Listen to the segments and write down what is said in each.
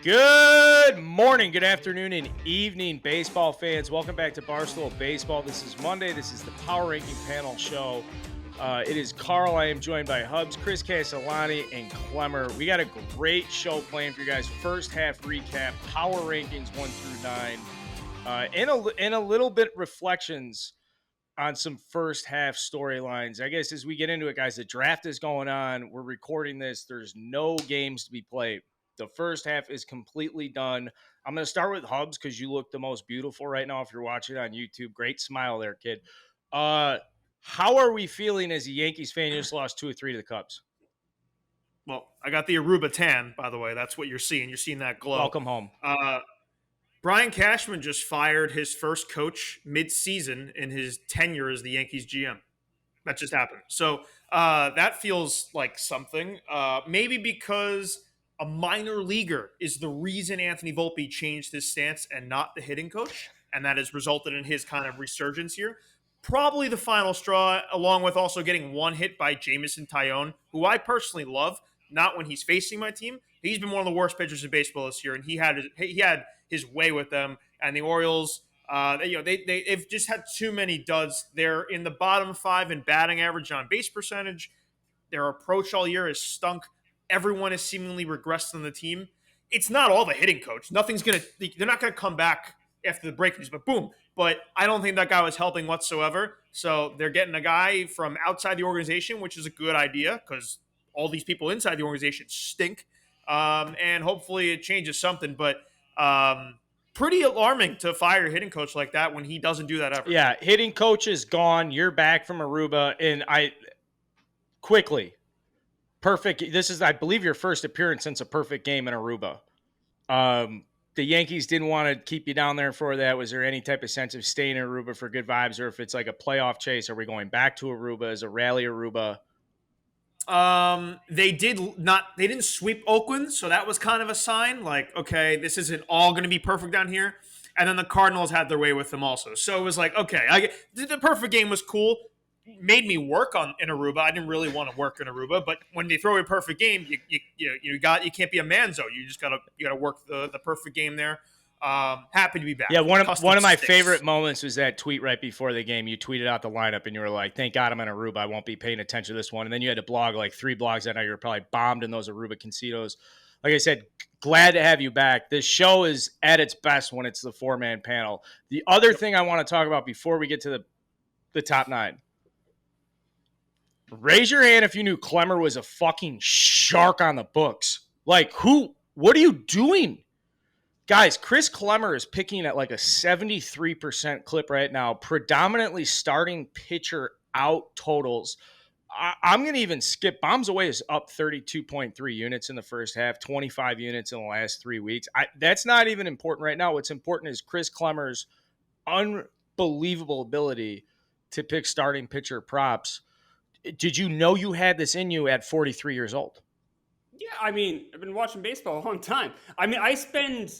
Good morning, good afternoon, and evening, baseball fans. Welcome back to Barstool Baseball. This is Monday. This is the Power Ranking Panel Show. It is Carl. I am joined by Hubs, Chris Castellani, and Klemmer. We got a great show planned for you guys. First half recap, Power Rankings 1 through 9, and a little bit reflections on some first half storylines. I guess as we get into it, guys, the draft is going on. We're recording this. There's no games to be played. The first half is completely done. I'm going to start with Hubs because you look the most beautiful right now if you're watching on YouTube. Great smile there, kid. How are we feeling as a Yankees fan? You just lost 2 or 3 to the Cubs. Well, I got the Aruba tan, by the way. That's what you're seeing. You're seeing that glow. Welcome home. Brian Cashman just fired his first coach mid-season in his tenure as the Yankees GM. That just happened. So that feels like something. Maybe because a minor leaguer is the reason Anthony Volpe changed his stance and not the hitting coach, and that has resulted in his kind of resurgence here. Probably the final straw, along with also getting one hit by Jameson Taillon, who I personally love, not when he's facing my team. He's been one of the worst pitchers in baseball this year, and he had his way with them. And the Orioles, they've just had too many duds. They're in the bottom 5 in batting average on base percentage. Their approach all year has stunk. Everyone has seemingly regressed on the team. It's not all the hitting coach. They're not gonna come back after the break news, but boom. But I don't think that guy was helping whatsoever. So they're getting a guy from outside the organization, which is a good idea because all these people inside the organization stink. And hopefully it changes something. But pretty alarming to fire a hitting coach like that when he doesn't do that ever. Yeah, hitting coach is gone. You're back from Aruba. And perfect. This is, I believe, your first appearance since a perfect game in Aruba. The Yankees didn't want to keep you down there for that. Was there any type of sense of staying in Aruba for good vibes, or if it's like a playoff chase, are we going back to Aruba as a rally Aruba? They didn't sweep Oakland, so that was kind of a sign. Like, okay, this isn't all going to be perfect down here. And then the Cardinals had their way with them also. So it was like, okay, the perfect game was cool. Made me work in Aruba. I didn't really want to work in Aruba, but when they throw a perfect game, you can't be a manzo. You just gotta work the perfect game there. Happy to be back. Yeah, one of my favorite moments was that tweet right before the game. You tweeted out the lineup and you were like, "Thank God I'm in Aruba. I won't be paying attention to this one." And then you had to blog like 3 blogs that night. You were probably bombed in those Aruba Concedos. Like I said, glad to have you back. This show is at its best when it's the 4-man panel. The other thing I want to talk about before we get to the top 9. Raise your hand if you knew Klemmer was a fucking shark on the books. Like, what are you doing? Guys, Chris Klemmer is picking at like a 73% clip right now, predominantly starting pitcher out totals. I'm going to even skip. Bombs Away is up 32.3 units in the first half, 25 units in the last 3 weeks. That's not even important right now. What's important is Chris Klemmer's unbelievable ability to pick starting pitcher props. Did you know you had this in you at 43 years old? Yeah, I mean, I've been watching baseball a long time. I mean, I spend,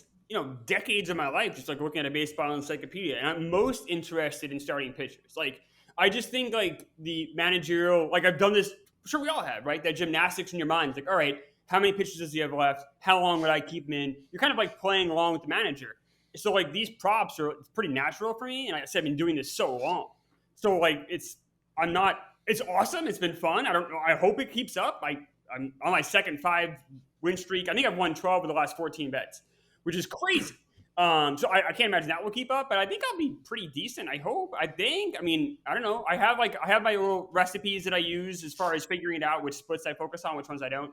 decades of my life just like looking at a baseball encyclopedia, and I'm most interested in starting pitchers. Like, I just think like the managerial, like I've done this, I'm sure we all have, right? That gymnastics in your mind. It's like, all right, how many pitches does he have left? How long would I keep him in? You're kind of like playing along with the manager. So like these props it's pretty natural for me. And like I said, I've been doing this so long. So like it's awesome. It's been fun. I don't know. I hope it keeps up. I'm on my second 5-win streak. I think I've won 12 of the last 14 bets, which is crazy. So I can't imagine that will keep up, but I think I'll be pretty decent. I hope. I mean, I don't know. I have my little recipes that I use as far as figuring it out which splits I focus on, which ones I don't,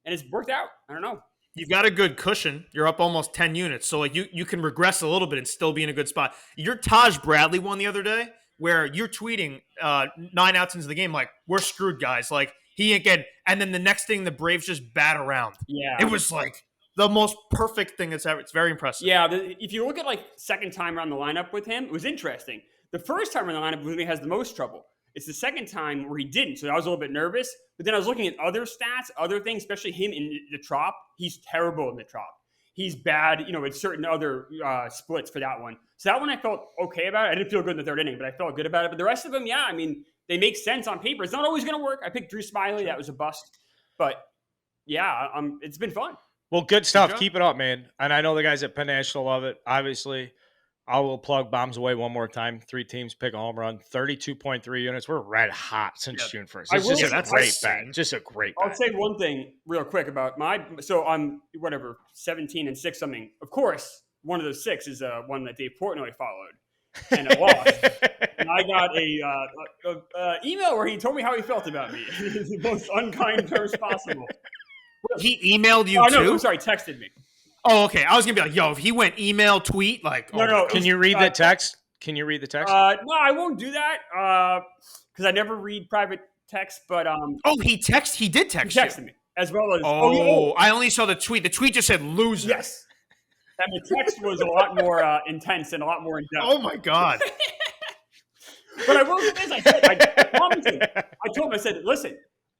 and it's worked out. I don't know. You've got a good cushion. You're up almost 10 units, so like you can regress a little bit and still be in a good spot. Your Taj Bradley one the other day, where you're tweeting 9 outs into the game, like, we're screwed, guys. Like, he ain't getting, and then the next thing, the Braves just bat around. Yeah. It was like the most perfect thing that's ever. It's very impressive. Yeah. If you look at like second time around the lineup with him, it was interesting. The first time around the lineup, he has the most trouble. It's the second time where he didn't. So I was a little bit nervous. But then I was looking at other stats, other things, especially him in the trop. He's terrible in the trop. He's bad, in certain other splits for that one. So that one I felt okay about it. I didn't feel good in the third inning, but I felt good about it. But the rest of them, yeah, I mean, they make sense on paper. It's not always going to work. I picked Drew Smiley. That was a bust. But, yeah, it's been fun. Well, good stuff. job. Keep it up, man. And I know the guys at Penn National love it. Obviously, I will plug Bombs Away one more time. 3 teams pick a home run, 32.3 units. We're red hot since June 1st. I It's will- just yeah, a that's great insane. bet. Just a great I'll bet. say one thing real quick about so I'm 17-6 something. Of course, one of those 6 is one that Dave Portnoy followed, and it lost. And I got a email where he told me how he felt about me in the most unkind terms possible. He emailed you Oh, no, too? I'm sorry, texted me. Oh, okay. I was gonna be like, yo, if he went email, tweet, like, No, oh, no. Can you read the text? Can you read the text? No, I won't do that because I never read private text. But he did text he you. texted me as well as. I only saw the tweet. The tweet just said loser. Yes. And the text was a lot more intense and a lot more in depth. Oh my god. But I will say this: I promised him. I told him, I said, "Listen,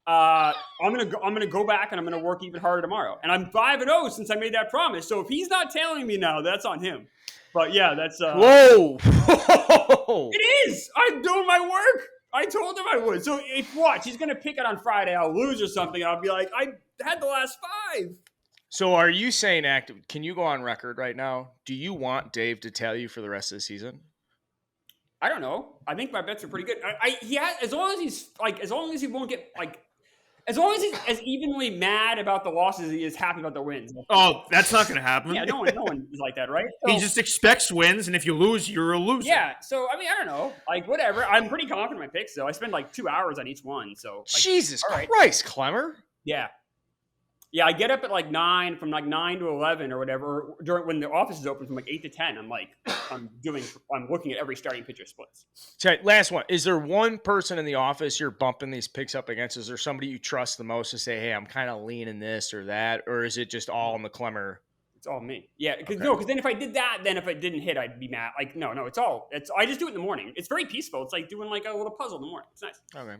I'm gonna go back and I'm gonna work even harder tomorrow." And I'm 5-0 since I made that promise. So if he's not tailing me now, that's on him. But yeah, that's Whoa! It is. I'm doing my work. I told him I would. So if he's gonna pick it on Friday. I'll lose or something. I'll be like, I had the last 5. So are you saying active? Can you go on record right now? Do you want Dave to tell you for the rest of the season? I don't know. I think my bets are pretty good. He has, as long as he won't get as long as he's as evenly mad about the losses as he is happy about the wins. Oh, that's not gonna happen. Yeah, no one is like that, right? He just expects wins, and if you lose, you're a loser. Yeah. So I mean, I don't know. Like whatever. I'm pretty confident in my picks, though. I spend like 2 hours on each one. So Jesus all right. Christ, Klemmer. Yeah. Yeah, I get up at like 9, from like 9 to 11 or whatever. During when the office is open from like 8 to 10, I'm looking at every starting pitcher splits. Okay, last one. Is there one person in the office you're bumping these picks up against? Is there somebody you trust the most to say, "Hey, I'm kind of leaning this or that," or is it just all in the Klemmer? It's all me. Yeah, because Okay. then if I did that, then if it didn't hit, I'd be mad. Like no, I just do it in the morning. It's very peaceful. It's like doing like a little puzzle in the morning. It's nice. Okay.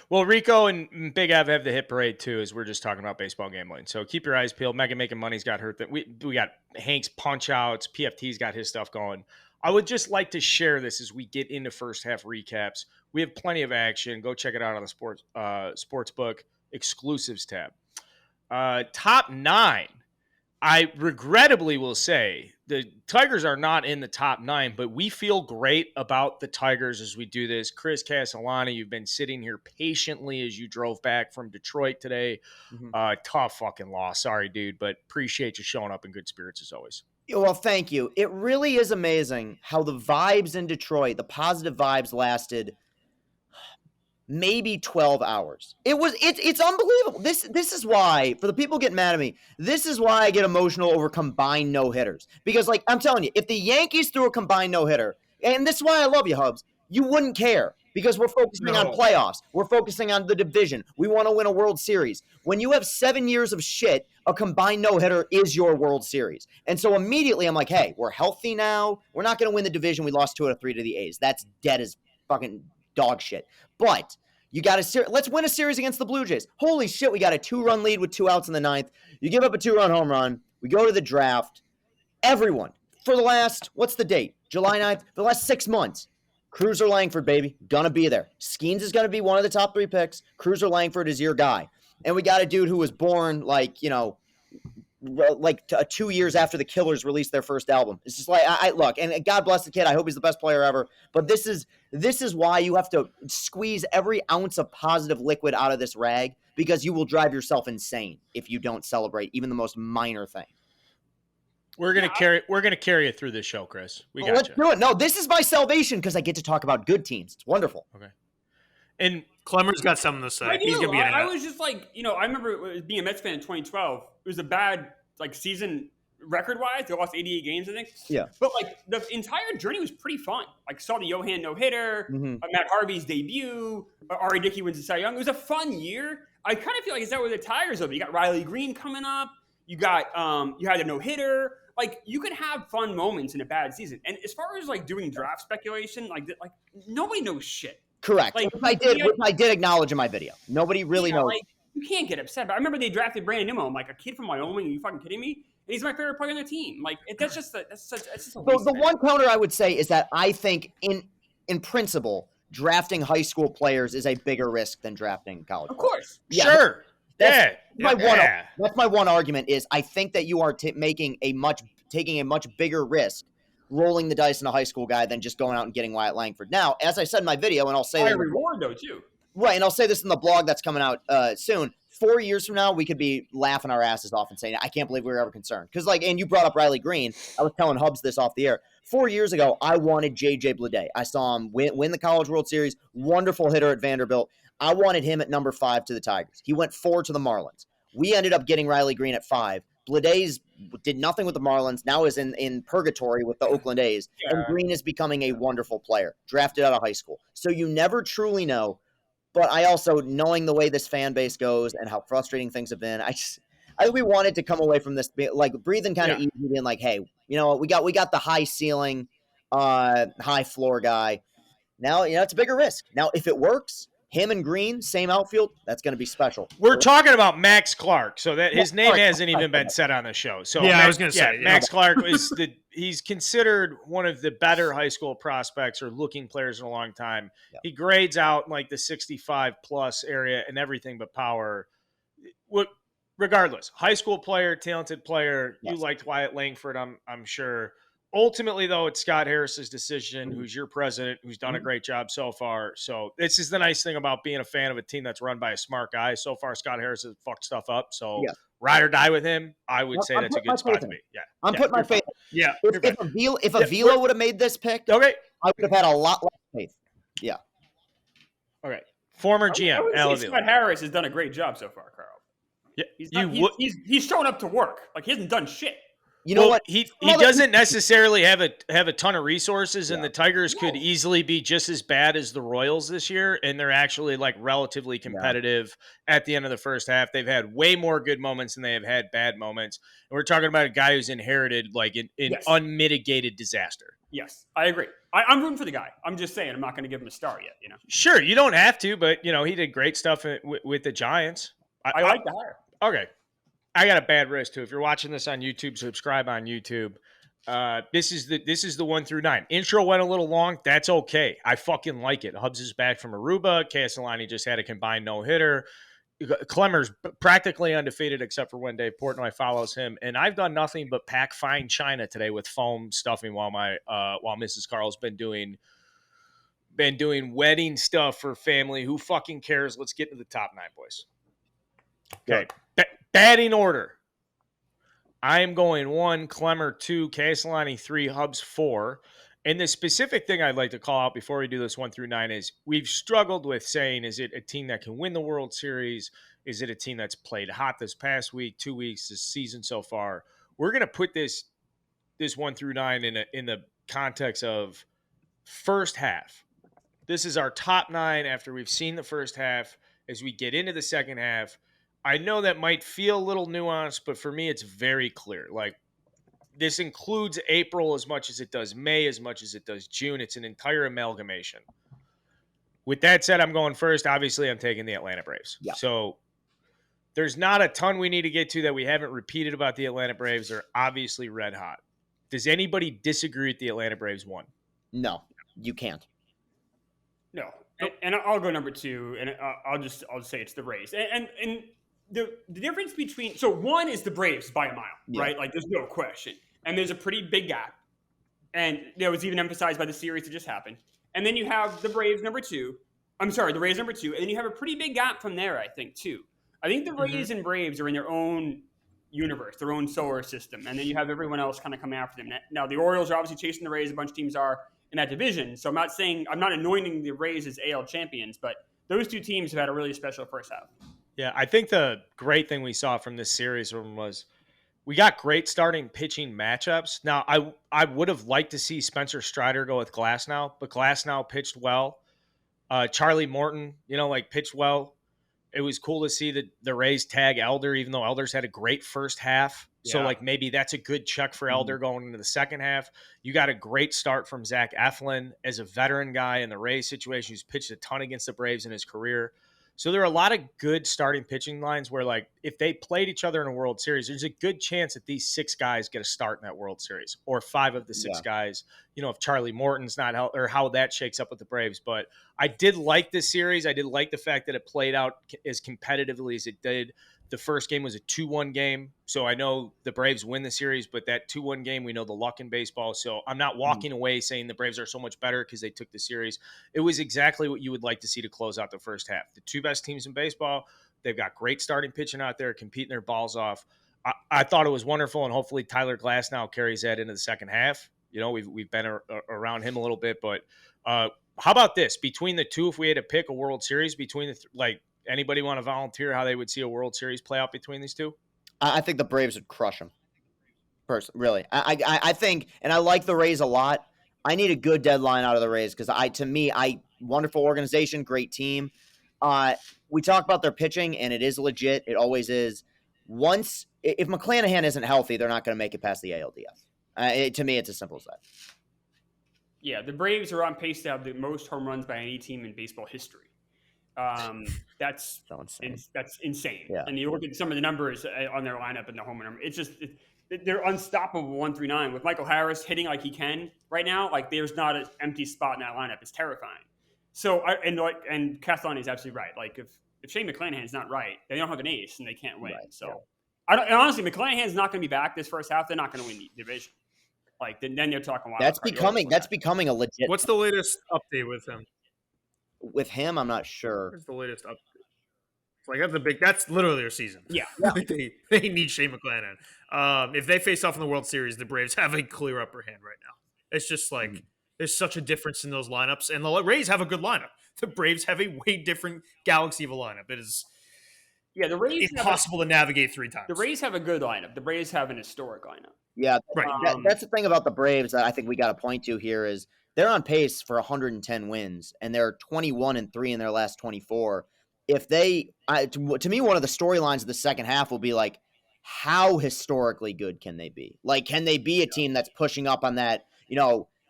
Well, Rico and Big Ev have the hit parade too, as we're just talking about baseball gambling. So keep your eyes peeled. Megan Making Money's got her thing. We got Hank's punch outs. PFT's got his stuff going. I would just like to share this as we get into first half recaps. We have plenty of action. Go check it out on the Sportsbook exclusives tab. Top 9. I regrettably will say the Tigers are not in the top 9, but we feel great about the Tigers as we do this. Chris Castellani, you've been sitting here patiently as you drove back from Detroit today. Tough fucking loss. Sorry, dude, but appreciate you showing up in good spirits as always. Well, thank you. It really is amazing how the vibes in Detroit, the positive vibes lasted maybe 12 hours. It's unbelievable. This is why, for the people getting mad at me, this is why I get emotional over combined no-hitters. Because, like, I'm telling you, if the Yankees threw a combined no-hitter, and this is why I love you, Hubs, you wouldn't care because we're focusing on playoffs. We're focusing on the division. We want to win a World Series. When you have 7 years of shit, a combined no-hitter is your World Series. And so immediately I'm like, hey, we're healthy now. We're not going to win the division. We lost 2 out of 3 to the A's. That's dead as fucking dog shit. But you got let's win a series against the Blue Jays. Holy shit, we got a 2-run lead with 2 outs in the 9th. You give up a 2-run home run. We go to the draft. Everyone, for the last, what's the date? July 9th? For the last 6 months, Cruiser Langford, baby, gonna be there. Skeens is gonna be one of the top 3 picks. Cruiser Langford is your guy. And we got a dude who was born, like, 2 years after the Killers released their first album. It's just like, I look, and God bless the kid. I hope he's the best player ever. But this is why you have to squeeze every ounce of positive liquid out of this rag, because you will drive yourself insane if you don't celebrate even the most minor thing. We're gonna carry it through this show, Chris. Let's do it. No, this is my salvation because I get to talk about good teams. It's wonderful. Okay. And Klemmer's got something to say. He's gonna be I was just like, I remember being a Mets fan in 2012. It was a bad season record-wise. They lost 88 games, I think. Yeah. But the entire journey was pretty fun. Saw the Johan no-hitter, Matt Harvey's debut, Ari Dickey wins the Cy Young. It was a fun year. I kind of feel like is that where the Tigers are? You got Riley Green coming up. You got you had a no-hitter. You could have fun moments in a bad season. And as far as doing draft speculation, nobody knows shit. Correct. Which I did acknowledge in my video. Nobody really knows. You can't get upset. But I remember they drafted Brandon Nimmo. I'm like, a kid from Wyoming? Are you fucking kidding me? And he's my favorite player on the team. That's just a waste. The one counter I would say is that I think in principle, drafting high school players is a bigger risk than drafting college. Of course. Yeah, sure. That's my one. yeah. That's my one argument is I think that you are taking a much bigger risk rolling the dice in a high school guy than just going out and getting Wyatt Langford. Now, as I said in my video, and I'll say High that reward though too. right, and I'll say this in the blog that's coming out soon. 4 years from now, we could be laughing our asses off and saying, I can't believe we were ever concerned. Because, and you brought up Riley Green. I was telling Hubs this off the air. 4 years ago, I wanted J.J. Bleday. I saw him win the College World Series. Wonderful hitter at Vanderbilt. I wanted him at number 5 to the Tigers. He went 4 to the Marlins. We ended up getting Riley Green at 5. Bleday did nothing with the Marlins. Now is in purgatory with the Oakland A's. Yeah. And Green is becoming a wonderful player, drafted out of high school. So you never truly know. But I also, knowing the way this fan base goes and how frustrating things have been, I think we wanted to come away from this like breathing kind of easy, being like, hey, you know what, we got the high ceiling, high floor guy. Now, it's a bigger risk. Now, if it works, him and Green, same outfield, that's going to be special. We're talking about Max Clark, so that his name hasn't even been said on the show. So I was going to say Max Clark is he's considered one of the better high school prospects or looking players in a long time. Yeah. He grades out in like the 65 plus area and everything but power. Regardless, high school player, talented player. Yes. You liked Wyatt Langford, I'm sure. Ultimately, though, it's Scott Harris's decision, who's your president, who's done a great job so far. So this is the nice thing about being a fan of a team that's run by a smart guy. So far, Scott Harris has fucked stuff up. So ride or die with him, I would say that's a good spot to be. Yeah, I'm putting my faith. Yeah. If Avila would have made this pick, okay, I would have had a lot less faith. Yeah. All right. Former GM, I would say Scott Harris has done a great job so far, Carl. Yeah, he's shown up to work. Like, he hasn't done shit. You know what? He doesn't necessarily have a ton of resources, and the Tigers could easily be just as bad as the Royals this year, and they're actually like relatively competitive at the end of the first half. They've had way more good moments than they have had bad moments. And we're talking about a guy who's inherited like an unmitigated disaster. Yes, I agree. I'm rooting for the guy. I'm just saying I'm not going to give him a star yet. Sure, you don't have to, but he did great stuff with the Giants. I like the hire. Okay. I got a bad wrist too. If you're watching this on YouTube, subscribe on YouTube. This is the 1 through 9. Intro went a little long. That's okay. I fucking like it. Hubs is back from Aruba. Castellani just had a combined no-hitter. Klemmer's practically undefeated except for when Dave Portnoy follows him. And I've done nothing but pack fine china today with foam stuffing while Mrs. Carl's been doing wedding stuff for family. Who fucking cares? Let's get to the top 9, boys. Okay. Batting order. I am going 1, Klemmer 2, Castellani 3, Hubs 4. And the specific thing I'd like to call out before we do this 1 through 9 is we've struggled with saying, is it a team that can win the World Series? Is it a team that's played hot this past week, 2 weeks, this season so far? We're going to put this 1 through 9 in the context of first half. This is our top 9 after we've seen the first half. As we get into the second half, I know that might feel a little nuanced, but for me, it's very clear. Like, this includes April as much as it does May, as much as it does June. It's an entire amalgamation. With that said, I'm going first. Obviously, I'm taking the Atlanta Braves. Yeah. So there's not a ton we need to get to that we haven't repeated about the Atlanta Braves. They're obviously red hot. Does anybody disagree with the Atlanta Braves 1? No, you can't. No. And I'll go number 2, and I'll just say it's the Rays. And the difference between 1 is the Braves by a mile, right? Like, there's no question. And there's a pretty big gap. And that was even emphasized by the series that just happened. And then you have the Braves number 2. I'm sorry, the Rays number 2. And then you have a pretty big gap from there, I think, too. I think the Rays and Braves are in their own universe, their own solar system. And then you have everyone else kind of coming after them. Now, the Orioles are obviously chasing the Rays. A bunch of teams are in that division. So I'm not anointing the Rays as AL champions, but those two teams have had a really special first half. Yeah, I think the great thing we saw from this series was we got great starting pitching matchups. Now, I would have liked to see Spencer Strider go with Glasnow, but Glasnow pitched well. Charlie Morton, pitched well. It was cool to see the Rays tag Elder, even though Elder's had a great first half. Yeah. So, maybe that's a good check for Elder going into the second half. You got a great start from Zach Eflin as a veteran guy in the Rays situation who's pitched a ton against the Braves in his career. So there are a lot of good starting pitching lines where, like, if they played each other in a World Series, there's a good chance that these 6 guys get a start in that World Series, or 5 of the 6 Yeah. guys. If Charlie Morton's not out, or how that shakes up with the Braves. But I did like this series. I did like the fact that it played out as competitively as it did. The first game was a 2-1 game. So I know the Braves win the series, but that 2-1 game, we know the luck in baseball. So I'm not walking away saying the Braves are so much better because they took the series. It was exactly what you would like to see to close out the first half. The 2 best teams in baseball, they've got great starting pitching out there, competing their balls off. I thought it was wonderful, and hopefully Tyler Glass now carries that into the second half. We've been around him a little bit, but how about this? Between the two, if we had to pick a World Series between anybody want to volunteer how they would see a World Series play out between these two? I think the Braves would crush them. Really, I think, and I like the Rays a lot. I need a good deadline out of the Rays because wonderful organization, great team. We talk about their pitching, and it is legit. It always is. If McClanahan isn't healthy, they're not going to make it past the ALDS. To me, it's as simple as that. Yeah, the Braves are on pace to have the most home runs by any team in baseball history. That's So insane. That's insane. Yeah. And you look at some of the numbers on their lineup and the home run. It's just they're unstoppable 139 with Michael Harris hitting like he can right now. Like there's not an empty spot in that lineup. It's terrifying. So and Castellani is absolutely right. Like if Shane McClanahan's not right, they don't have an ace and they can't win. Right, So and honestly, McClanahan's not going to be back this first half. They're not going to win the division. Like then you're talking wild That's card. becoming a legit. What's the latest update with him? With him, I'm not sure. What's the latest update? That's literally their season. Yeah. They need Shane McClanahan. If they face off in the World Series, the Braves have a clear upper hand right now. It's just like there's such a difference in those lineups, and the Rays have a good lineup. The Braves have a way different galaxy of a lineup. It is the Rays impossible to navigate 3 times. The Rays have a good lineup. The Braves have an historic lineup. Yeah, Right. That's the thing about the Braves that I think we got to point to here is they're on pace for 110 wins, and they're 21-3 in their last 24. If to me, one of the storylines of the second half will be like, how historically good can they be? Like, can they be a team that's pushing up on that,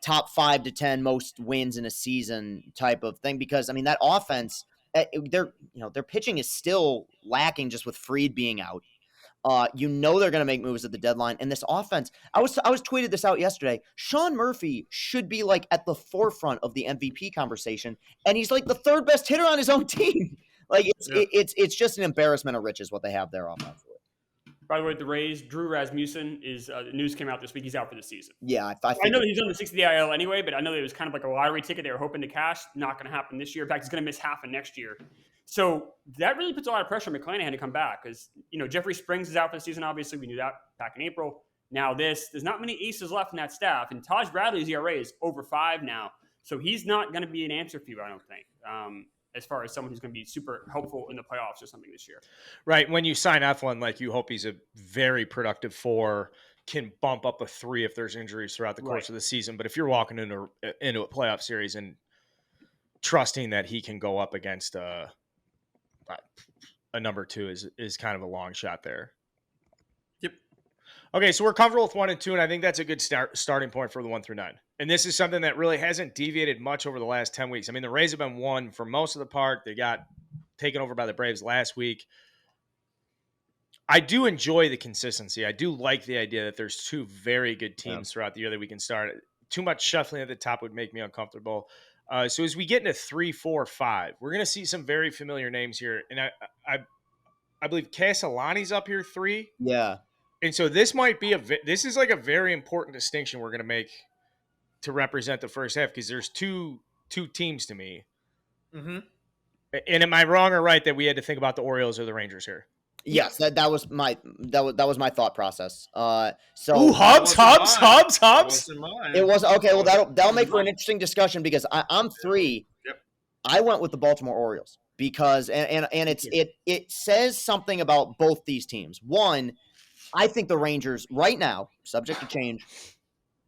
top 5 to 10 most wins in a season type of thing? Because I mean, that offense, their pitching is still lacking just with Fried being out. They're going to make moves at the deadline. And this offense, I was tweeted this out yesterday. Sean Murphy should be like at the forefront of the MVP conversation, and he's like the 3rd best hitter on his own team. Like it's just an embarrassment of riches what they have there offensively. By the way, the Rays, Drew Rasmussen is news came out this week. He's out for the season. Yeah, I know that he's on the 60-day IL anyway, but I know that it was kind of like a lottery ticket they were hoping to cash. Not going to happen this year. In fact, he's going to miss half of next year. So that really puts a lot of pressure on McClanahan to come back because, Jeffrey Springs is out for the season. Obviously, we knew that back in April. Now there's not many aces left in that staff. And Taj Bradley's ERA is over 5 now. So he's not going to be an answer for you, I don't think, as far as someone who's going to be super helpful in the playoffs or something this year. Right. When you sign Eflin, you hope he's a very productive 4, can bump up a 3 if there's injuries throughout the course of the season. But if you're walking into a playoff series and trusting that he can go up against a number 2 is kind of a long shot there. Yep. Okay, so we're comfortable with 1 and 2, and I think that's a good starting point for the 1 through 9. And this is something that really hasn't deviated much over the last 10 weeks. I mean, the Rays have been 1 for most of the part. They got taken over by the Braves last week. I do enjoy the consistency. I do like the idea that there's 2 very good teams throughout the year that we can start. Too much shuffling at the top would make me uncomfortable. So as we get into 3, 4, 5, we're going to see some very familiar names here. And I believe Castellani's up here 3. Yeah. And so this might be this is like a very important distinction we're going to make to represent the first half because there's two teams to me. Mm-hmm. And am I wrong or right that we had to think about the Orioles or the Rangers here? Yes, that was my my thought process. Ooh, Hubs. It was okay. Well, that'll make for an interesting discussion because I'm 3. Yep. I went with the Baltimore Orioles because and it says something about both these teams. One, I think the Rangers right now, subject to change,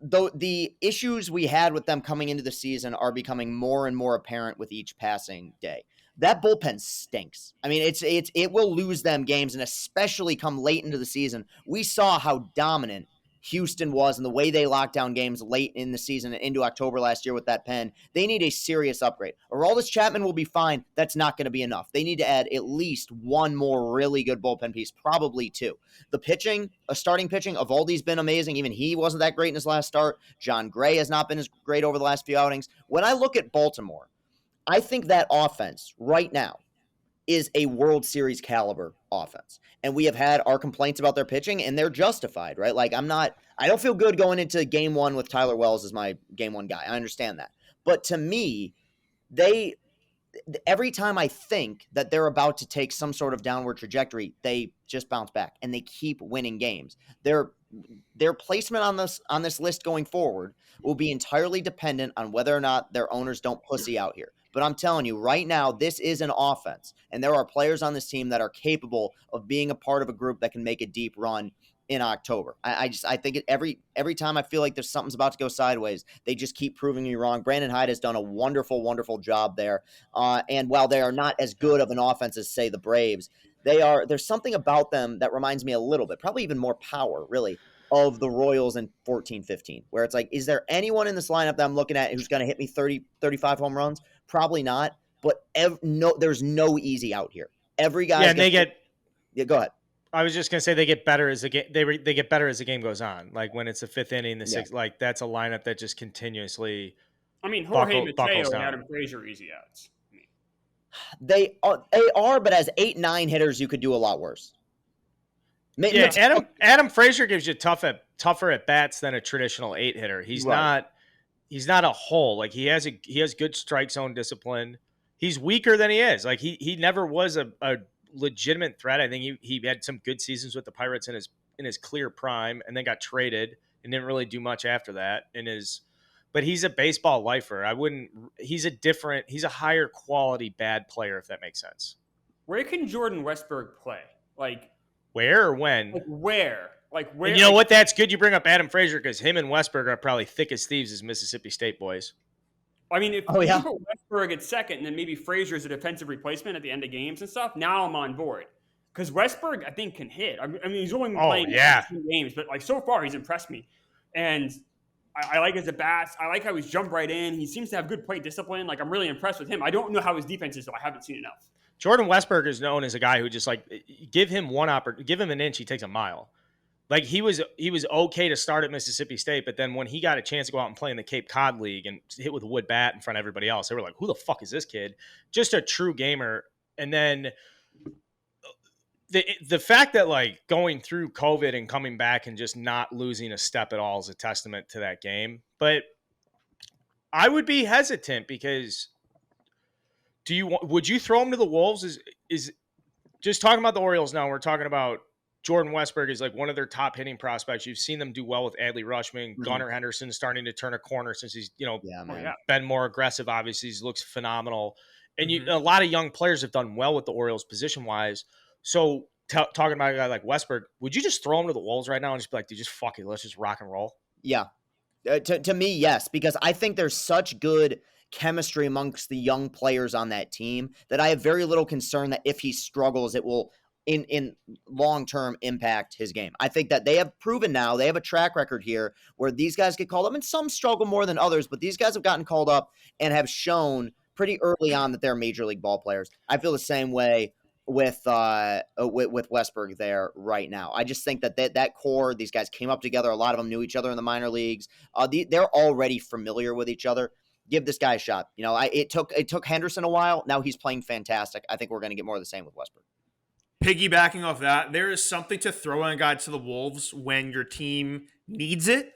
though the issues we had with them coming into the season are becoming more and more apparent with each passing day. That bullpen stinks. I mean, it will lose them games, and especially come late into the season. We saw how dominant Houston was and the way they locked down games late in the season and into October last year with that pen, they need a serious upgrade. Aroldis Chapman will be fine. That's not going to be enough. They need to add at least one more really good bullpen piece, probably two. The pitching, starting pitching, Eovaldi's been amazing. Even he wasn't that great in his last start. John Gray has not been as great over the last few outings. When I look at Baltimore, I think that offense right now is a World Series caliber offense. And we have had our complaints about their pitching, and they're justified, right? Like, I don't feel good going into game one with Tyler Wells as my game one guy. I understand that. But to me, every time I think that they're about to take some sort of downward trajectory, they just bounce back and they keep winning games. Their placement on this list going forward will be entirely dependent on whether or not their owners don't pussy out here. But I'm telling you right now, this is an offense, and there are players on this team that are capable of being a part of a group that can make a deep run in October. I think every time I feel like there's something's about to go sideways, they just keep proving me wrong. Brandon Hyde has done a wonderful, wonderful job there. And while they are not as good of an offense as, say, the Braves, there's something about them that reminds me a little bit, probably even more power, really, of the Royals in 14-15, where it's like, is there anyone in this lineup that I'm looking at who's going to hit me 30, 35 home runs? Probably not, but there's no easy out here. Every guy. Yeah, and yeah, go ahead. I was just gonna say they get better as the game. They get better as the game goes on. Like when it's the fifth inning, the sixth. Like that's a lineup that just continuously. I mean, Jorge Mateo and Adam Frazier easy outs. They are, but as 8-9 hitters, you could do a lot worse. Yeah, Adam Frazier gives you tougher at bats than a traditional 8 hitter. He's not a hole. Like he has good strike zone discipline. He's weaker than he is. Like he never was a legitimate threat. I think he had some good seasons with the Pirates in his clear prime, and then got traded and didn't really do much after that. But he's a baseball lifer. He's a higher quality bad player, if that makes sense. Where can Jordan Westburg play? Like where or when? Where? And you know what? That's good. You bring up Adam Frazier because him and Westburg are probably thick as thieves as Mississippi State boys. I mean, if you put Westburg at second and then maybe Frazier is a defensive replacement at the end of games and stuff, now I'm on board. Because Westburg, I think, can hit. I mean, he's only playing 2 games, but like so far, he's impressed me. And I like his at-bats. I like how he's jumped right in. He seems to have good plate discipline. Like, I'm really impressed with him. I don't know how his defense is, though. I haven't seen enough. Jordan Westburg is known as a guy who just, like, give him an inch, he takes a mile. Like, he was okay to start at Mississippi State, but then when he got a chance to go out and play in the Cape Cod League and hit with a wood bat in front of everybody else, they were like, who the fuck is this kid? Just a true gamer. And then the fact that, like, going through COVID and coming back and just not losing a step at all is a testament to that game. But I would be hesitant because would you throw him to the Wolves? Is just talking about the Orioles now, we're talking about Jordan Westburg is like one of their top hitting prospects. You've seen them do well with Adley Rutschman. Mm-hmm. Gunnar Henderson starting to turn a corner since he's, been more aggressive. Obviously, he looks phenomenal. And a lot of young players have done well with the Orioles position-wise. So talking about a guy like Westburg, would you just throw him to the Wolves right now and just be like, dude, just fuck it. Let's just rock and roll? Yeah. To me, yes, because I think there's such good chemistry amongst the young players on that team that I have very little concern that if he struggles, it will in long-term impact his game. I think that they have proven now, they have a track record here where these guys get called up, and some struggle more than others, but these guys have gotten called up and have shown pretty early on that they're major league ball players. I feel the same way with Westburg there right now. I just think that core, these guys came up together. A lot of them knew each other in the minor leagues. They're already familiar with each other. Give this guy a shot. It took Henderson a while. Now he's playing fantastic. I think we're going to get more of the same with Westburg. Piggybacking off that, there is something to throwing a guy to the Wolves when your team needs it,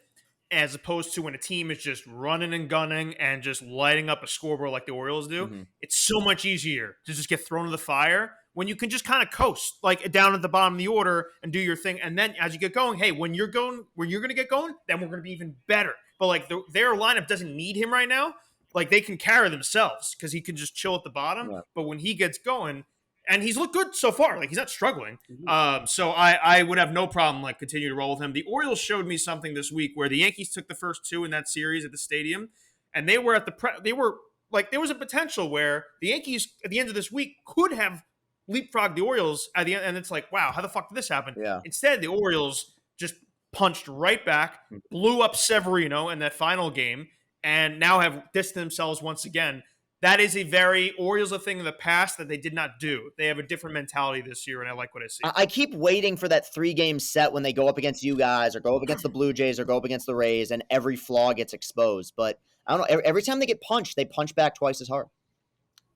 as opposed to when a team is just running and gunning and just lighting up a scoreboard like the Orioles do. Mm-hmm. It's so much easier to just get thrown to the fire when you can just kind of coast, like down at the bottom of the order and do your thing. And then as you get going, hey, when you're going to get going, then we're going to be even better. But like their lineup doesn't need him right now. Like they can carry themselves because he can just chill at the bottom. Yeah. But when he gets going, and he's looked good so far, like he's not struggling. Mm-hmm. So I would have no problem like continue to roll with him. The Orioles showed me something this week where the Yankees took the first 2 in that series at the stadium, and they were there was a potential where the Yankees at the end of this week could have leapfrogged the Orioles at the end, and it's like, wow, how the fuck did this happen? Yeah. Instead, the Orioles just punched right back, blew up Severino in that final game, and now have distanced themselves once again. That is a very Orioles thing in the past that they did not do. They have a different mentality this year, and I like what I see. I keep waiting for that 3-game set when they go up against you guys or go up against the Blue Jays or go up against the Rays and every flaw gets exposed. But I don't know. Every time they get punched, they punch back twice as hard.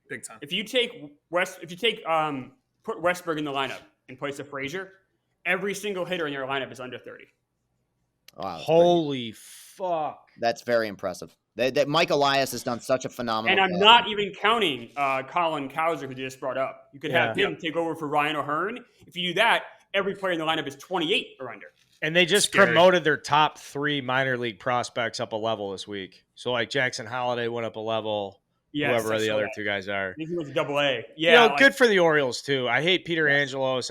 Big time. If you take put Westberg in the lineup in place of Frazier, every single hitter in your lineup is under 30. Wow, Holy fuck. That's very impressive. That Mike Elias has done such a phenomenal And I'm job. not even counting Colin Cowser, who you just brought up. You could have him take over for Ryan O'Hearn. If you do that, every player in the lineup is 28 or under. And they just promoted their top 3 minor league prospects up a level this week. So like Jackson Holiday went up a level. Yes, whoever the other 2 guys are. I think he was AA. Yeah, good for the Orioles too. I hate Peter Angelos.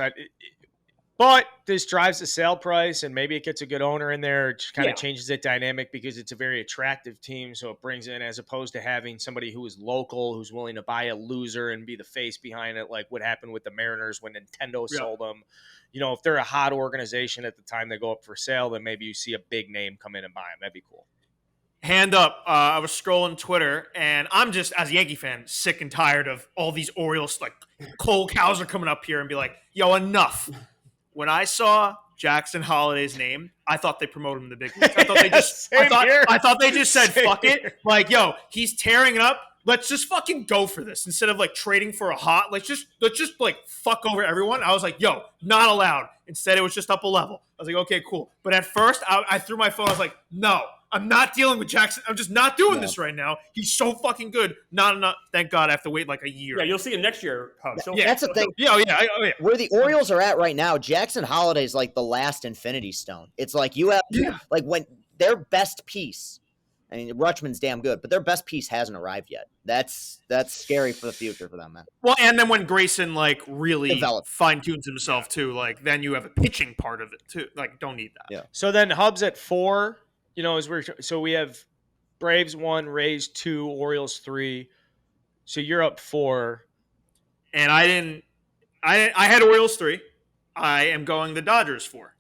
But this drives the sale price, and maybe it gets a good owner in there. It just kind of changes the dynamic because it's a very attractive team. So it brings in, as opposed to having somebody who is local, who's willing to buy a loser and be the face behind it, like what happened with the Mariners when Nintendo sold them. If they're a hot organization at the time they go up for sale, then maybe you see a big name come in and buy them. That'd be cool. Hand up. I was scrolling Twitter, and I'm just, as a Yankee fan, sick and tired of all these Orioles, like Cole Cowser coming up here and be like, yo, enough. When I saw Jackson Holliday's name, I thought they promoted him to the big leagues. I thought they just said, fuck it. Like, yo, he's tearing it up. Let's just fucking go for this. Instead of like trading for a hot, let's just like fuck over everyone. I was like, yo, not allowed. Instead, it was just up a level. I was like, okay, cool. But at first, I threw my phone. I was like, no, I'm not dealing with Jackson. I'm just not doing this right now. He's so fucking good. Not enough. Thank God I have to wait like a year. Yeah, you'll see him next year, Hub. That's the thing. Yeah. Where the Orioles are at right now, Jackson Holiday's like the last Infinity Stone. It's like you have like when their best piece. I mean, Rutschman's damn good, but their best piece hasn't arrived yet. That's scary for the future for them, man. Well, and then when Grayson like really fine tunes himself too, like then you have a pitching part of it too. Like, don't need that. Yeah. So then Hub's at 4. So we have Braves 1, Rays 2, Orioles 3. So you're up 4. And I had Orioles 3. I am going the Dodgers 4.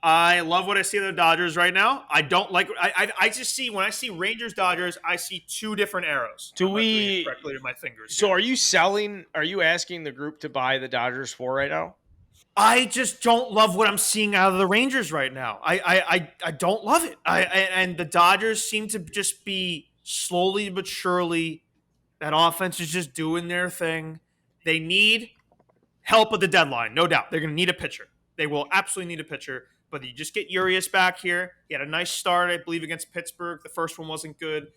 I love what I see of the Dodgers right now. I don't like. I just see when I see Rangers Dodgers, I see 2 different arrows. Do we correctly to my fingers? So are you selling? Are you asking the group to buy the Dodgers 4 right now? I just don't love what I'm seeing out of the Rangers right now. I don't love it. And the Dodgers seem to just be slowly but surely. That offense is just doing their thing. They need help at the deadline, no doubt. They're going to need a pitcher. They will absolutely need a pitcher. But you just get Urias back here. He had a nice start, I believe, against Pittsburgh. The first one wasn't good.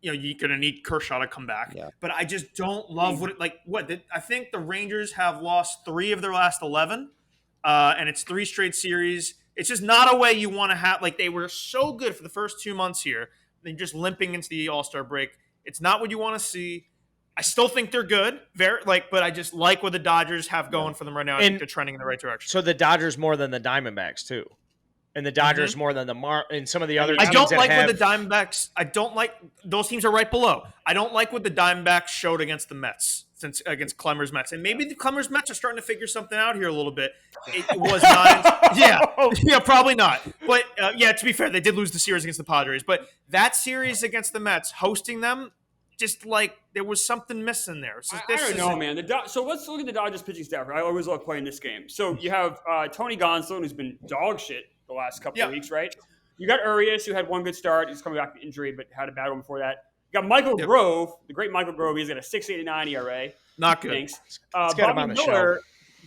You're going to need Kershaw to come back. Yeah. But I just don't love I think the Rangers have lost 3 of their last 11, and it's 3 straight series. It's just not a way you want to have. Like, they were so good for the first 2 months here. They're just limping into the All-Star break. It's not what you want to see. I still think they're good, but I just like what the Dodgers have going for them right now. I think they're trending in the right direction. So the Dodgers more than the Diamondbacks too, and the Dodgers more than and some of the other. I don't like what the Diamondbacks. I don't like those teams are right below. I don't like what the Diamondbacks showed against the Mets, against Klemmer's Mets, and maybe the Klemmer's Mets are starting to figure something out here a little bit. It was not. Yeah, probably not. But to be fair, they did lose the series against the Padres, but that series against the Mets, hosting them. Just like there was something missing there. So I don't know, man. So let's look at the Dodgers pitching staff. I always love playing this game. So you have Tony Gonsolin, who's been dog shit the last couple of weeks, right? You got Urias, who had one good start. He's coming back from injury, but had a bad one before that. You got Michael Grove, the great Michael Grove. He's got a 6.89 ERA. Not good. Thanks. Let's get him on the show.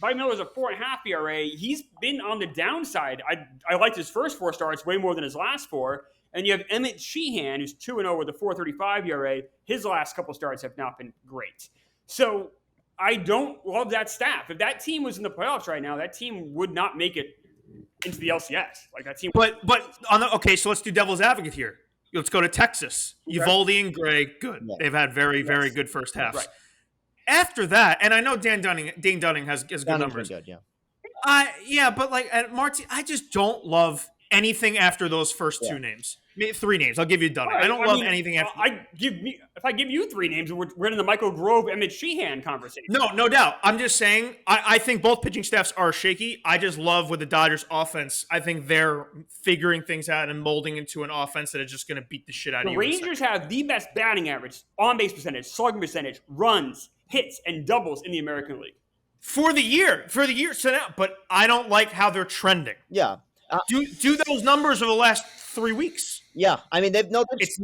Bobby Miller's a 4.5 ERA. He's been on the downside. I liked his first 4 starts way more than his last 4. And you have Emmett Sheehan, who's 2-0 with a 4.35 ERA. His last couple starts have not been great. So I don't love that staff. If that team was in the playoffs right now, that team would not make it into the LCS. Like that team. So let's do devil's advocate here. Let's go to Texas. Okay. Uvalde and Gray, good. Yeah. They've had very good first halves. Right. After that, and I know Dane Dunning has good numbers. Good, yeah. But like at Marty, I just don't love anything after those first two names. Three names. I'll give you Dunning. I don't love anything after. If I give you three names, we're in the Michael Grove, Emmett Sheehan conversation. No doubt. I'm just saying, I think both pitching staffs are shaky. I just love with the Dodgers offense. I think they're figuring things out and molding into an offense that is just going to beat the shit out of you. The Rangers have the best batting average, on-base percentage, slugging percentage, runs, hits, and doubles in the American League. For the year. So now, but I don't like how they're trending. Yeah. Do those numbers of the last 3 weeks. Yeah, I mean, it's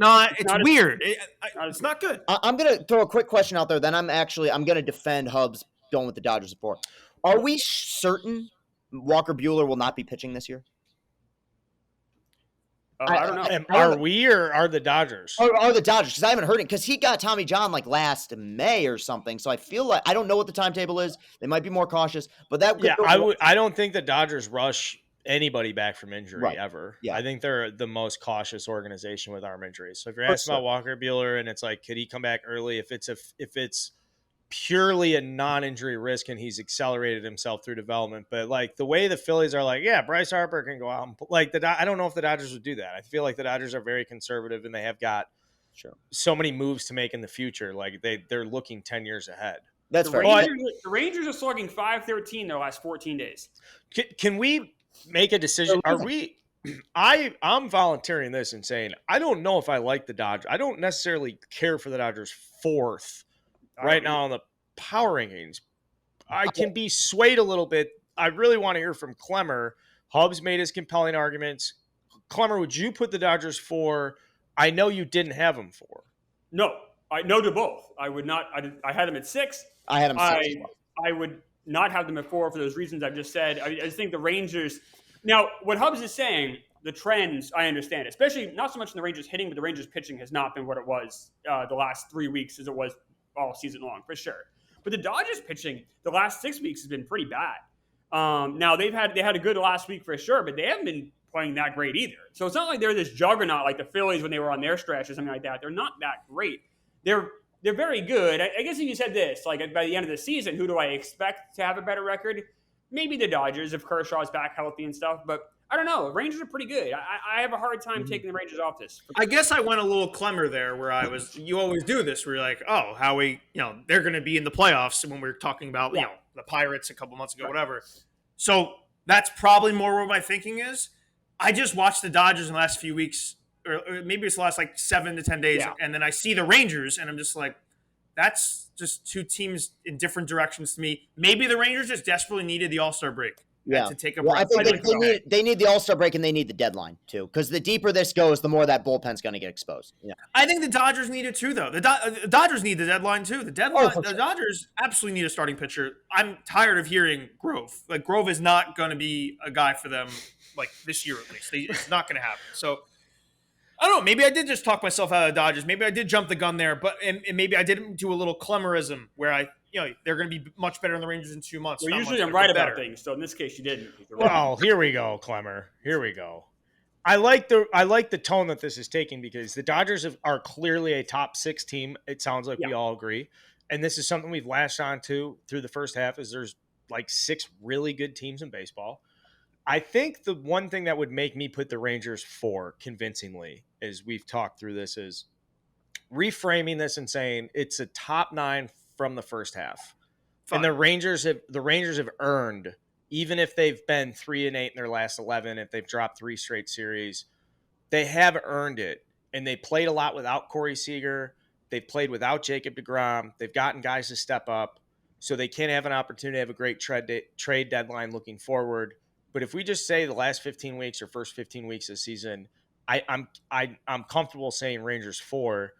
weird. It's not good. I'm going to throw a quick question out there. Then I'm going to defend Hubs going with the Dodgers support. Are we certain Walker Buehler will not be pitching this year? I don't know. Are we or are the Dodgers? Are the Dodgers? Because I haven't heard it. Because he got Tommy John like last May or something. So I feel like I don't know what the timetable is. They might be more cautious. But that I don't think the Dodgers rush anybody back from injury ever. Yeah. I think they're the most cautious organization with arm injuries. So if you're asking about Walker Buehler and it's like, could he come back early? If it's purely a non-injury risk and he's accelerated himself through development, but like the way the Phillies are like, yeah, Bryce Harper can go out and like I don't know if the Dodgers would do that. I feel like the Dodgers are very conservative and they have got so many moves to make in the future. Like they're looking 10 years ahead. That's fair. The Rangers are slugging .513 their last 14 days. Can we make a decision? I'm volunteering this and saying I don't know if I like the Dodgers. I don't necessarily care for the Dodgers fourth right now on the power rankings. I can be swayed a little bit. I really want to hear from Klemmer. Hubs made his compelling arguments. Klemmer, would you put the Dodgers 4? I know you didn't have them 4. No, I no to both. I would not. I had them at 6. I had them 6. I would not have them at 4 for those reasons I've just said. I just think the Rangers. Now, what Hubs is saying, the trends, I understand, especially not so much in the Rangers hitting, but the Rangers pitching has not been what it was the last 3 weeks as it was all season long, for sure. But the Dodgers pitching the last 6 weeks has been pretty bad. Now, they had a good last week for sure, but they haven't been playing that great either. So it's not like they're this juggernaut like the Phillies when they were on their stretch or something like that. They're not that great. They're very good. I guess if you said this, like by the end of the season, who do I expect to have a better record? Maybe the Dodgers if Kershaw's back healthy and stuff, but I don't know. Rangers are pretty good. I have a hard time taking the Rangers off this. I guess I went a little Klemmer there where you always do this where you're like, oh, they're going to be in the playoffs when we were talking about, the Pirates a couple months ago, whatever. So that's probably more where my thinking is. I just watched the Dodgers in the last few weeks, or maybe it's the last like 7 to 10 days. And then I see the Rangers and I'm just like, that's just two teams in different directions to me. Maybe the Rangers just desperately needed the All-Star break. To take a break. I think they need the All-Star break and they need the deadline too. Because the deeper this goes, the more that bullpen's going to get exposed. Yeah. I think the Dodgers need it too, though. The Dodgers need the deadline too. The Dodgers absolutely need a starting pitcher. I'm tired of hearing Grove. Like Grove is not going to be a guy for them, like this year at least. It's not going to happen. So I don't know. Maybe I did just talk myself out of the Dodgers. Maybe I did jump the gun there, but and maybe I did do a little Klemmerism where they're going to be much better than the Rangers in 2 months. Well, usually I'm right about things, so in this case you didn't. Well, here we go, Klemmer. Here we go. I like the tone that this is taking because the Dodgers are clearly a top 6 team. It sounds like we all agree, and this is something we've latched on to through the first half. Is there's like 6 really good teams in baseball. I think the one thing that would make me put the Rangers 4 convincingly, as we've talked through this, is reframing this and saying it's a top 9 from the first half. Fine. And the Rangers have earned, even if they've been 3-8 in their last 11, if they've dropped 3 straight series, they have earned it. And they played a lot without Corey Seager. They've played without Jacob deGrom. They've gotten guys to step up, so they can have an opportunity to have a great trade deadline looking forward. But if we just say the last 15 weeks or first 15 weeks of the season, I'm comfortable saying Rangers 4,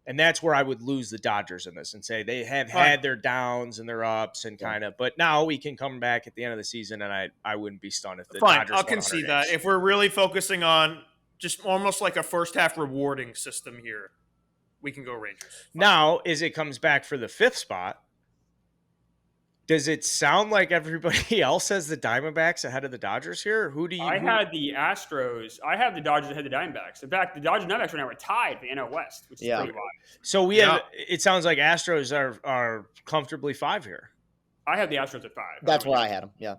and that's where I would lose the Dodgers in this and say they have had their downs and their ups and kind of. But now we can come back at the end of the season, and I wouldn't be stunned if the Dodgers. I'll concede that if we're really focusing on just almost like a first half rewarding system here, we can go Rangers. Fine. Now, as it comes back for the 5th spot. Does it sound like everybody else has the Diamondbacks ahead of the Dodgers here? Who do you? I had the Astros. I have the Dodgers ahead of the Diamondbacks. In fact, the Dodgers and Diamondbacks right now are tied for the NL West, which is pretty wild. So we have. It sounds like Astros are comfortably 5 here. I have the Astros at 5. That's where I had them. Yeah.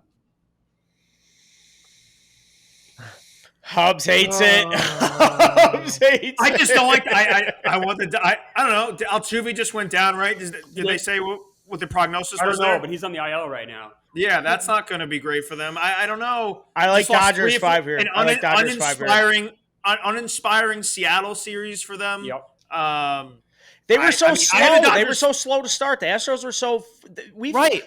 Hubs hates it. Hubs hates I just don't like. I want the. I don't know. Altuve just went down, right? Did they say what the prognosis I was don't know, there? but he's on the IL right now. Yeah, that's not going to be great for them. I don't know. I like Just lost Dodgers 5 here. An I like Dodgers 5 here. uninspiring Seattle series for them. Yep. They were so slow. The They were so slow to start. The Astros were so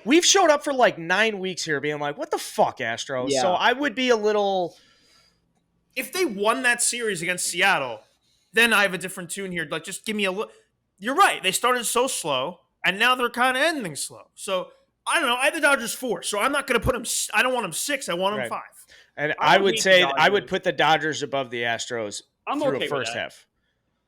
we've showed up for like 9 weeks here being like, what the fuck, Astros? Yeah. So I would be a little. If they won that series against Seattle, then I have a different tune here. Like, just give me a look. You're right. They started so slow, and now they're kind of ending slow. So I don't know. I had the Dodgers 4, so I'm not going to put them. I don't want them 6. I want them 5. And I would say I would put the Dodgers above the Astros through the first half.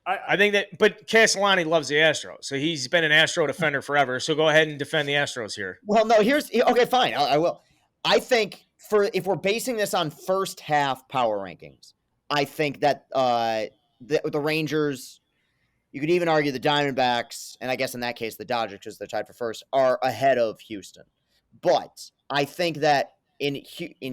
I think that, but Castellani loves the Astros, so he's been an Astro defender forever. So go ahead and defend the Astros here. Well, no, okay, fine. I will. I think if we're basing this on first half power rankings, I think that the Rangers, you could even argue the Diamondbacks, and I guess in that case the Dodgers, because they're tied for first, are ahead of Houston. But I think that in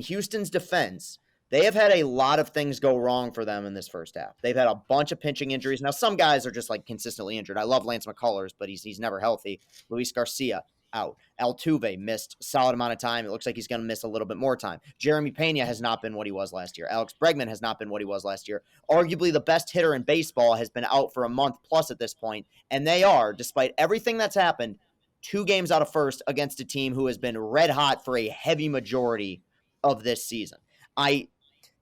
Houston's defense, they have had a lot of things go wrong for them in this first half. They've had a bunch of pinching injuries. Now, some guys are just like consistently injured. I love Lance McCullers, but he's never healthy. Luis Garcia out. Altuve missed a solid amount of time. It looks like he's going to miss a little bit more time. Jeremy Pena has not been what he was last year. Alex Bregman has not been what he was last year. Arguably the best hitter in baseball has been out for a month plus at this point, and they are, despite everything that's happened, 2 games out of first against a team who has been red hot for a heavy majority of this season.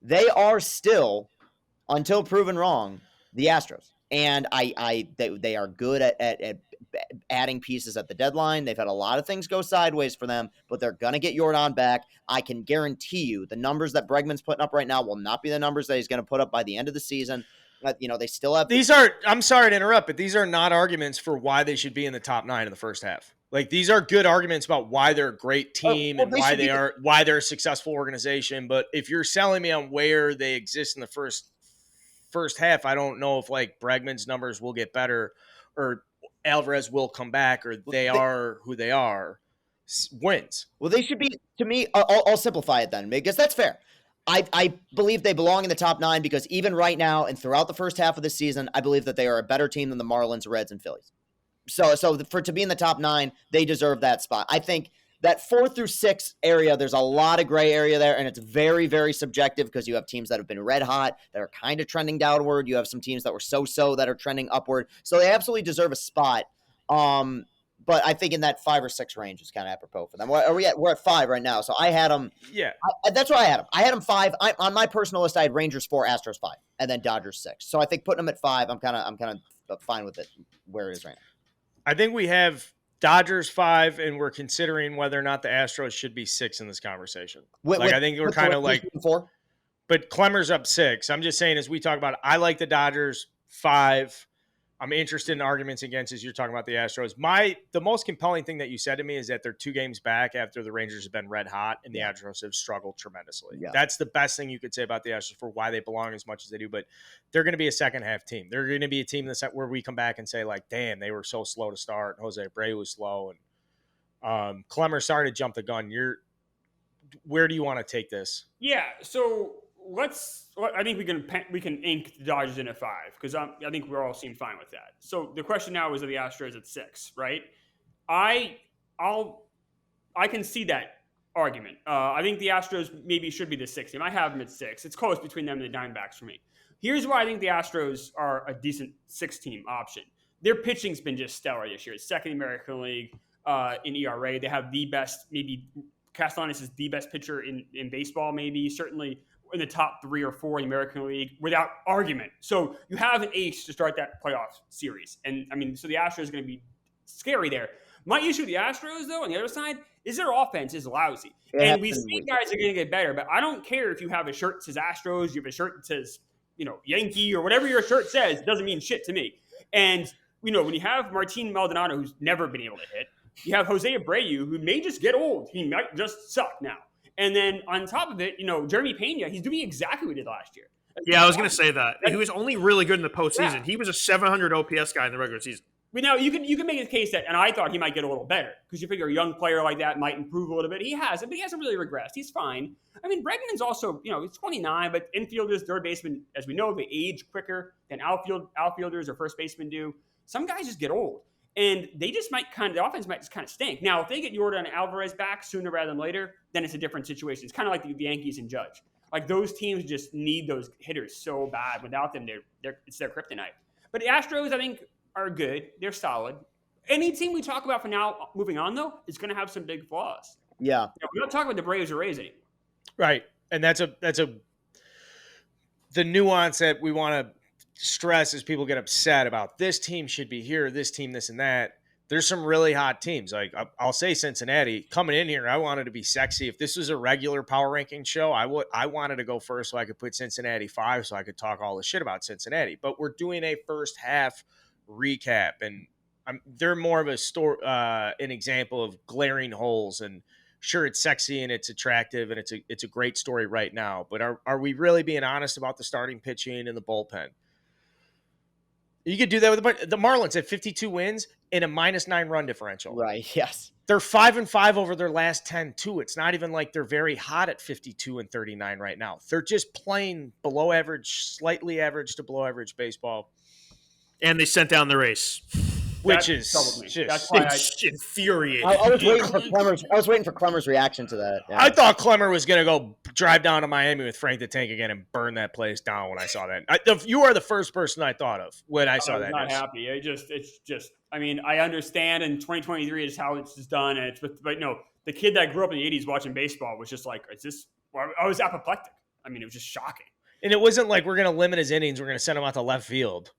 They are still, until proven wrong, the Astros. And they are good at adding pieces at the deadline. They've had a lot of things go sideways for them, but they're going to get Yordan back. I can guarantee you the numbers that Bregman's putting up right now will not be the numbers that he's going to put up by the end of the season. They still have... I'm sorry to interrupt, but these are not arguments for why they should be in the top 9 in the first half. Like, these are good arguments about why they're a great team and why they're a successful organization. But if you're selling me on where they exist in the first half, I don't know if like Bregman's numbers will get better or Alvarez will come back or they are who they are. Wins. Well, they should be, to me, I'll simplify it then, because that's fair. I believe they belong in the top 9 because even right now and throughout the first half of the season, I believe that they are a better team than the Marlins, Reds, and Phillies. So to be in the top 9, they deserve that spot. I think that 4 through 6 area, there's a lot of gray area there, and it's very, very subjective because you have teams that have been red hot, that are kind of trending downward. You have some teams that were so-so that are trending upward. So they absolutely deserve a spot. But I think in that 5 or 6 range is kind of apropos for them. We're at 5 right now, so I had them. Yeah, that's where I had them. I had them 5. On my personal list, I had Rangers 4, Astros 5, and then Dodgers 6. So I think putting them at 5, I'm kind of fine with it where it is right now. I think we have Dodgers 5, and we're considering whether or not the Astros should be 6 in this conversation. I think we're kind of like 4. But Klemmer's up 6. I'm just saying, as we talk about it, I like the Dodgers 5. I'm interested in arguments against as you're talking about the Astros. The most compelling thing that you said to me is that they're 2 games back after the Rangers have been red hot and the Astros have struggled tremendously. Yeah. That's the best thing you could say about the Astros for why they belong as much as they do. But they're going to be a second half team. They're going to be a team where we come back and say, like, damn, they were so slow to start. Jose Abreu was slow. And Klemmer started to jump the gun. Where do you want to take this? Yeah, so I think we can ink the Dodgers in at 5 because I think we're all seem fine with that. So the question now is, are the Astros at 6, right? I can see that argument. I think the Astros maybe should be the 6th team. I have them at 6. It's close between them and the Diamondbacks for me. Here's why I think the Astros are a decent 6-team option. Their pitching's been just stellar this year. It's second in the American League in ERA. They have the best, maybe Castellanos is the best pitcher in baseball, maybe certainly in the top 3 or 4 in the American League without argument. So you have an ace to start that playoff series. And I mean, so the Astros are going to be scary there. My issue with the Astros, though, on the other side, is their offense is lousy. And we see guys are going to get better, but I don't care if you have a shirt that says Astros, you have a shirt that says, Yankee or whatever your shirt says, it doesn't mean shit to me. And, when you have Martin Maldonado, who's never been able to hit, you have Jose Abreu, who may just get old. He might just suck now. And then on top of it, Jeremy Pena, he's doing exactly what he did last year. Yeah, I was going to say that. He was only really good in the postseason. Yeah. He was a 700 OPS guy in the regular season. But now you can make a case that, and I thought he might get a little better because you figure a young player like that might improve a little bit. He hasn't, but he hasn't really regressed. He's fine. I mean, Bregman's also, he's 29, but infielders, third basemen, as we know, they age quicker than outfielders or first basemen do. Some guys just get old, and they just the offense might just kind of stink. Now, if they get Yordan and Alvarez back sooner rather than later, then it's a different situation. It's kind of like the Yankees and Judge. Like those teams just need those hitters so bad. Without them, it's their kryptonite. But the Astros, I think, are good. They're solid. Any team we talk about for now, moving on though, is going to have some big flaws. Yeah. We don't talk about the Braves or Rays anymore. Right, and that's the nuance that we want to stress as people get upset about this team should be here, this team, this and that. There's some really hot teams. Like I'll say Cincinnati coming in here. I wanted to be sexy. If this was a regular power ranking show, I wanted to go first so I could put Cincinnati 5 so I could talk all the shit about Cincinnati. But we're doing a first half recap, and they're more of an example of glaring holes. And sure, it's sexy and it's attractive and it's a great story right now. But are we really being honest about the starting pitching and the bullpen? You could do that with the Marlins at 52 wins and a -9 run differential. Right. Yes. They're 5-5 over their last 10 too. It's not even like they're very hot at 52 and 39 right now. They're just playing below average, slightly average to below average baseball. And they sent down the race, Which That is troubled me. just, That's why it's infuriating. I was waiting for Klemmer's reaction to that. Yeah. I thought Klemmer was going to go drive down to Miami with Frank the Tank again and burn that place down when I saw that. You are the first person I thought of when I saw I was that. not news. happy. It's just. I mean, I understand in 2023 is how it's done, and but no, the kid that grew up in the 80s watching baseball was just like, is this? I was apoplectic. I mean, it was just shocking. And it wasn't like we're going to limit his innings. We're going to send him out to left field.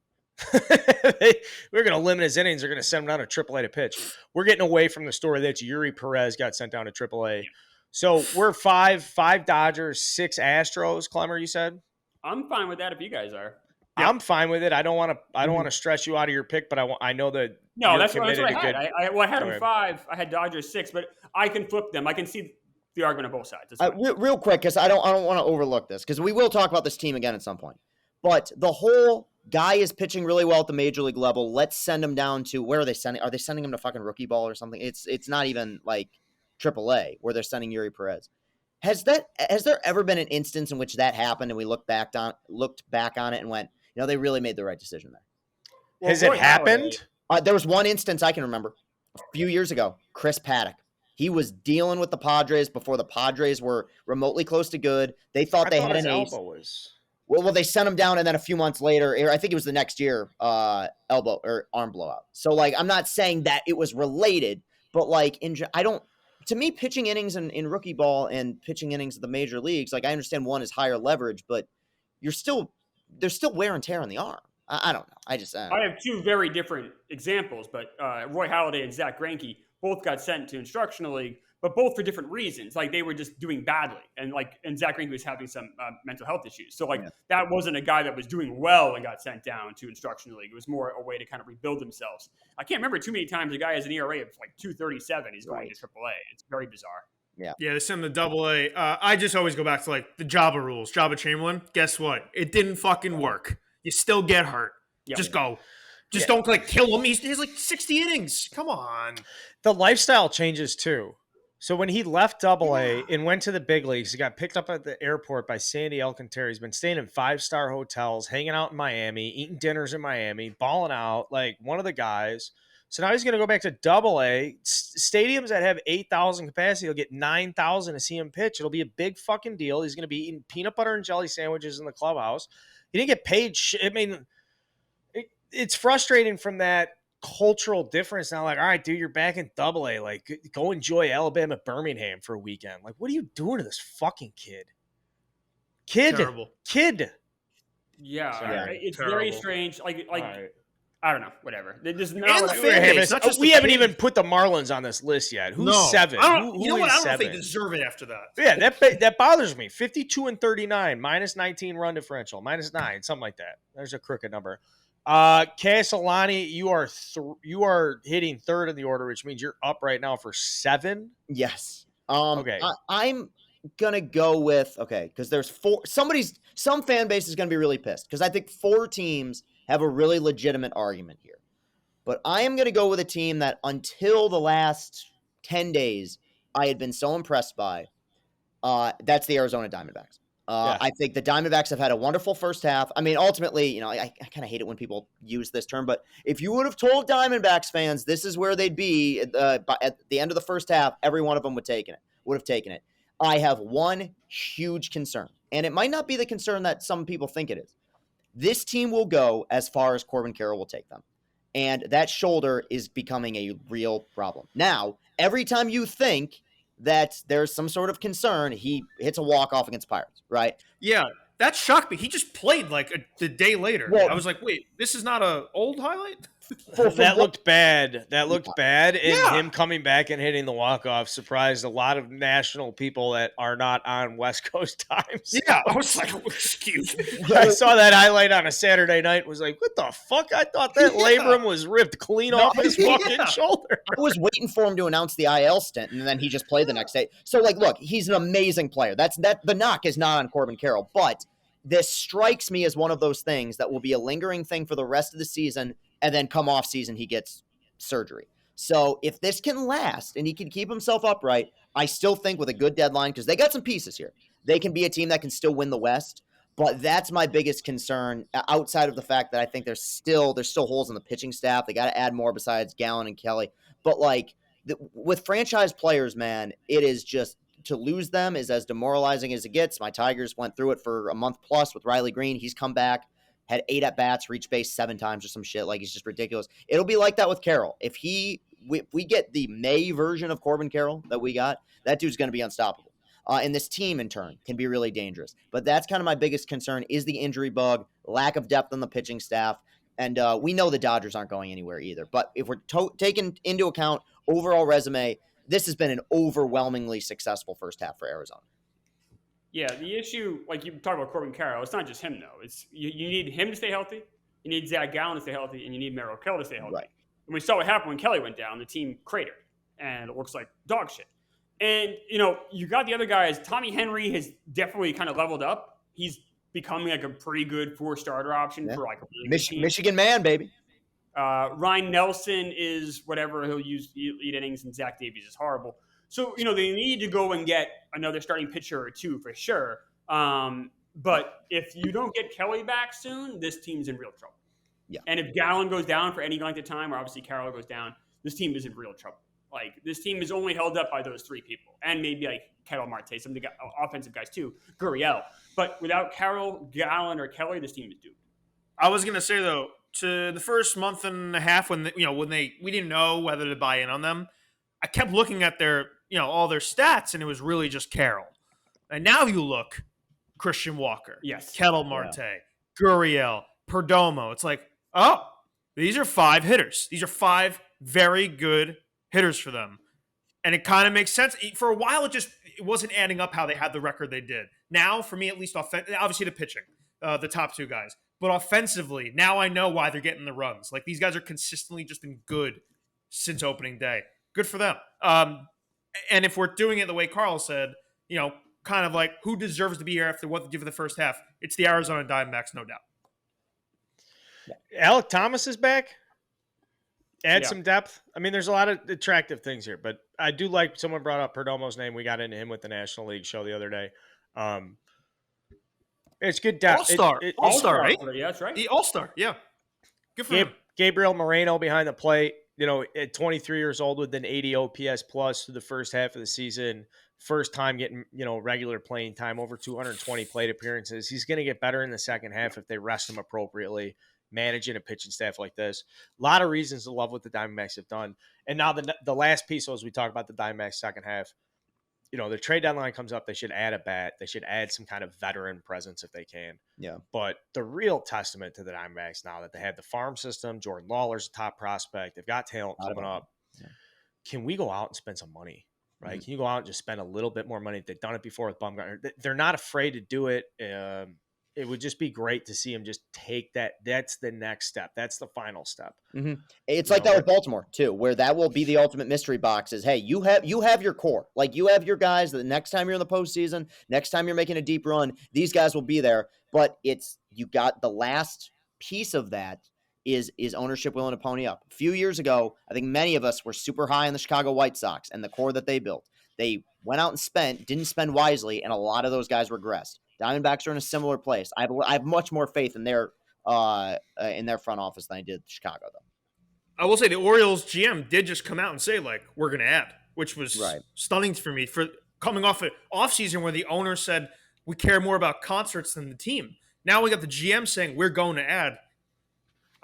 We're going to limit his innings. They're going to send him down to AAA to pitch. We're getting away from the story that Yuri Perez got sent down to AAA. So we're five Dodgers, 6 Astros. Klemmer, you said? I'm fine with that if you guys are. Yeah. I'm fine with it. I don't want to stress you out of your pick, but I know that. No, that's what I committed had. to good. I had them Okay. 5. I had Dodgers 6, but I can flip them. I can see the argument on both sides. That's fine. Real quick, because I don't want to overlook this, because we will talk about this team again at some point. But the whole guy is pitching really well at the major league level. Let's send him down to where are they sending? Are they sending him to fucking rookie ball or something? It's not even like AAA where they're sending Yuri Perez. Has there ever been an instance in which that happened and we looked back on it and went, they really made the right decision there? Well, Has it happened? There was one instance I can remember a few years ago. Chris Paddock. He was dealing with the Padres before the Padres were remotely close to good. They thought they had an ace. Elbow was. Well, they sent him down, and then a few months later, I think it was the next year, elbow or arm blowout. So, I'm not saying that it was related, but to me, pitching innings in rookie ball and pitching innings at the major leagues, I understand one is higher leverage, but there's still wear and tear on the arm. I don't know. I have 2 very different examples, but Roy Halladay and Zach Greinke both got sent to instructional league, but both for different reasons. They were just doing badly, and Zach Greinke was having some mental health issues. So that wasn't a guy that was doing well and got sent down to instructional league. It was more a way to kind of rebuild themselves. I can't remember too many times a guy has an ERA of 2.37. He's going to AAA. It's very bizarre. Yeah, they send him to AA. I just always go back to the Jabba rules. Jabba Chamberlain. Guess what? It didn't fucking work. You still get hurt. Yep. Just go. Just don't kill him. He has 60 innings. Come on. The lifestyle changes too. So when he left AA and went to the big leagues, he got picked up at the airport by Sandy Alcantara. He's been staying in 5-star hotels, hanging out in Miami, eating dinners in Miami, balling out like one of the guys. So now he's going to go back to AA. Stadiums that have 8,000 capacity, he'll get 9,000 to see him pitch. It'll be a big fucking deal. He's going to be eating peanut butter and jelly sandwiches in the clubhouse. He didn't get paid shit. I mean, it's frustrating from that cultural difference now. All right, dude, you're back in AA. Go enjoy Alabama Birmingham for a weekend. What are you doing to this fucking kid? Terrible. Kid. Yeah, Sorry. it's Terrible. very strange. Right. I don't know. Whatever. This is And not the what fan base, not just We the haven't kid. even put the Marlins on this list yet. Who's 7? I don't, Who you know what? is I don't know if 7? they deserve it after that. Yeah, that bothers me. 52 and 39, -19 run differential, -9, something like that. There's a crooked number. Castellani, you are hitting 3rd in the order, which means you're up right now for 7. Yes. Okay. I'm gonna go with because there's 4. Some fan base is gonna be really pissed because I think 4 teams have a really legitimate argument here. But I am going to go with a team that until the last 10 days, I had been so impressed by. That's the Arizona Diamondbacks. Yeah. I think the Diamondbacks have had a wonderful first half. I mean, ultimately, I kind of hate it when people use this term, but if you would have told Diamondbacks fans this is where they'd be at the end of the first half, every one of them would have taken it. I have one huge concern, and it might not be the concern that some people think it is. This team will go as far as Corbin Carroll will take them. And that shoulder is becoming a real problem. Now, every time you think that there's some sort of concern, he hits a walk-off against Pirates, right? Yeah, that shocked me. He just played like the day later. Well, I was like, wait, this is not a old highlight? That looked bad. That looked bad. And Yeah. him coming back and hitting the walk-off surprised a lot of national people that are not on West Coast times. Yeah, I was like, excuse me. I saw that highlight on a Saturday night and was like, what the fuck? I thought that Yeah. labrum was ripped clean off his fucking Yeah. shoulder. I was waiting for him to announce the IL stint, and then he just played the next day. So, look, he's an amazing player. The knock is not on Corbin Carroll, but this strikes me as one of those things that will be a lingering thing for the rest of the season, and then come off season, he gets surgery. So if this can last and he can keep himself upright, I still think with a good deadline, because they got some pieces here, they can be a team that can still win the West. But that's my biggest concern outside of the fact that I think there's still holes in the pitching staff. They got to add more besides Gallen and Kelly. But with franchise players, man, it is just to lose them is as demoralizing as it gets. My Tigers went through it for a month plus with Riley Green. He's come back, had 8 at-bats, reached base 7 times or some shit. He's just ridiculous. It'll be like that with Carroll. If we get the May version of Corbin Carroll that we got, that dude's going to be unstoppable. And this team, in turn, can be really dangerous. But that's kind of my biggest concern is the injury bug, lack of depth on the pitching staff. And we know the Dodgers aren't going anywhere either. But if we're taking into account overall resume, this has been an overwhelmingly successful first half for Arizona. Yeah, the issue, like you talk about Corbin Carroll, it's not just him, though. It's you need him to stay healthy, you need Zach Gallen to stay healthy, and you need Merrill Kelly to stay healthy. Right. And we saw what happened when Kelly went down. The team cratered, and it looks like dog shit. And, you got the other guys. Tommy Henry has definitely kind of leveled up. He's becoming like a pretty good 4-starter option for like a really good team. Michigan man, baby. Ryan Nelson is whatever. He'll use lead innings, and Zach Davies is horrible. So, they need to go and get another starting pitcher or two for sure. But if you don't get Kelly back soon, this team's in real trouble. Yeah. And if Gallen goes down for any length of time, or obviously Carroll goes down, this team is in real trouble. This team is only held up by those 3 people. And maybe Kettle Marte, some of the offensive guys too, Gurriel. But without Carroll, Gallen, or Kelly, this team is doomed. I was going to say, though, to the first month and a half when we didn't know whether to buy in on them, I kept looking at their all their stats, and it was really just Carroll. And now you look, Christian Walker, yes, Kettle Marte, Gurriel, Perdomo. It's like, oh, these are 5 hitters. These are 5 very good hitters for them. And it kind of makes sense. For a while, it wasn't adding up how they had the record they did. Now, for me at least, obviously the pitching, the top 2 guys. But offensively, now I know why they're getting the runs. These guys are consistently just been good since opening day. Good for them. And if we're doing it the way Carl said, kind of like who deserves to be here after what they did for the first half, it's the Arizona Diamondbacks, no doubt. Alec Thomas is back. Add some depth. I mean, there's a lot of attractive things here, but I do like someone brought up Perdomo's name. We got into him with the National League show the other day. It's good depth. All-star, right? Yeah, that's right. The All-Star, yeah. Good for him. Gabriel Moreno behind the plate, at 23 years old with an 80 OPS plus through the first half of the season. First time getting, regular playing time, over 220 plate appearances. He's going to get better in the second half if they rest him appropriately, managing a pitching staff like this. A lot of reasons to love what the Diamondbacks have done. And now the last piece, as we talk about the Diamondbacks second half, the trade deadline comes up. They should add a bat. They should add some kind of veteran presence if they can. Yeah. But the real testament to the Diamondbacks now that they have the farm system, Jordan Lawler's a top prospect. They've got talent coming up. Yeah. Can we go out and spend some money? Right? Mm-hmm. Can you go out and just spend a little bit more money? They've done it before with Bumgarner. They're not afraid to do it. It would just be great to see him just take that. That's the next step. That's the final step. Mm-hmm. It's like that with Baltimore too, where that will be the ultimate mystery box is, hey, you have your core. You have your guys that the next time you're in the postseason, next time you're making a deep run, these guys will be there. But you got the last piece of that is ownership willing to pony up? A few years ago, I think many of us were super high on the Chicago White Sox and the core that they built. They went out and didn't spend wisely, and a lot of those guys regressed. Diamondbacks are in a similar place. I have much more faith in their front office than I did Chicago, though. I will say the Orioles GM did just come out and say, like, we're going to add, which was stunning for me for coming off an offseason where the owner said we care more about concerts than the team. Now we got the GM saying we're going to add.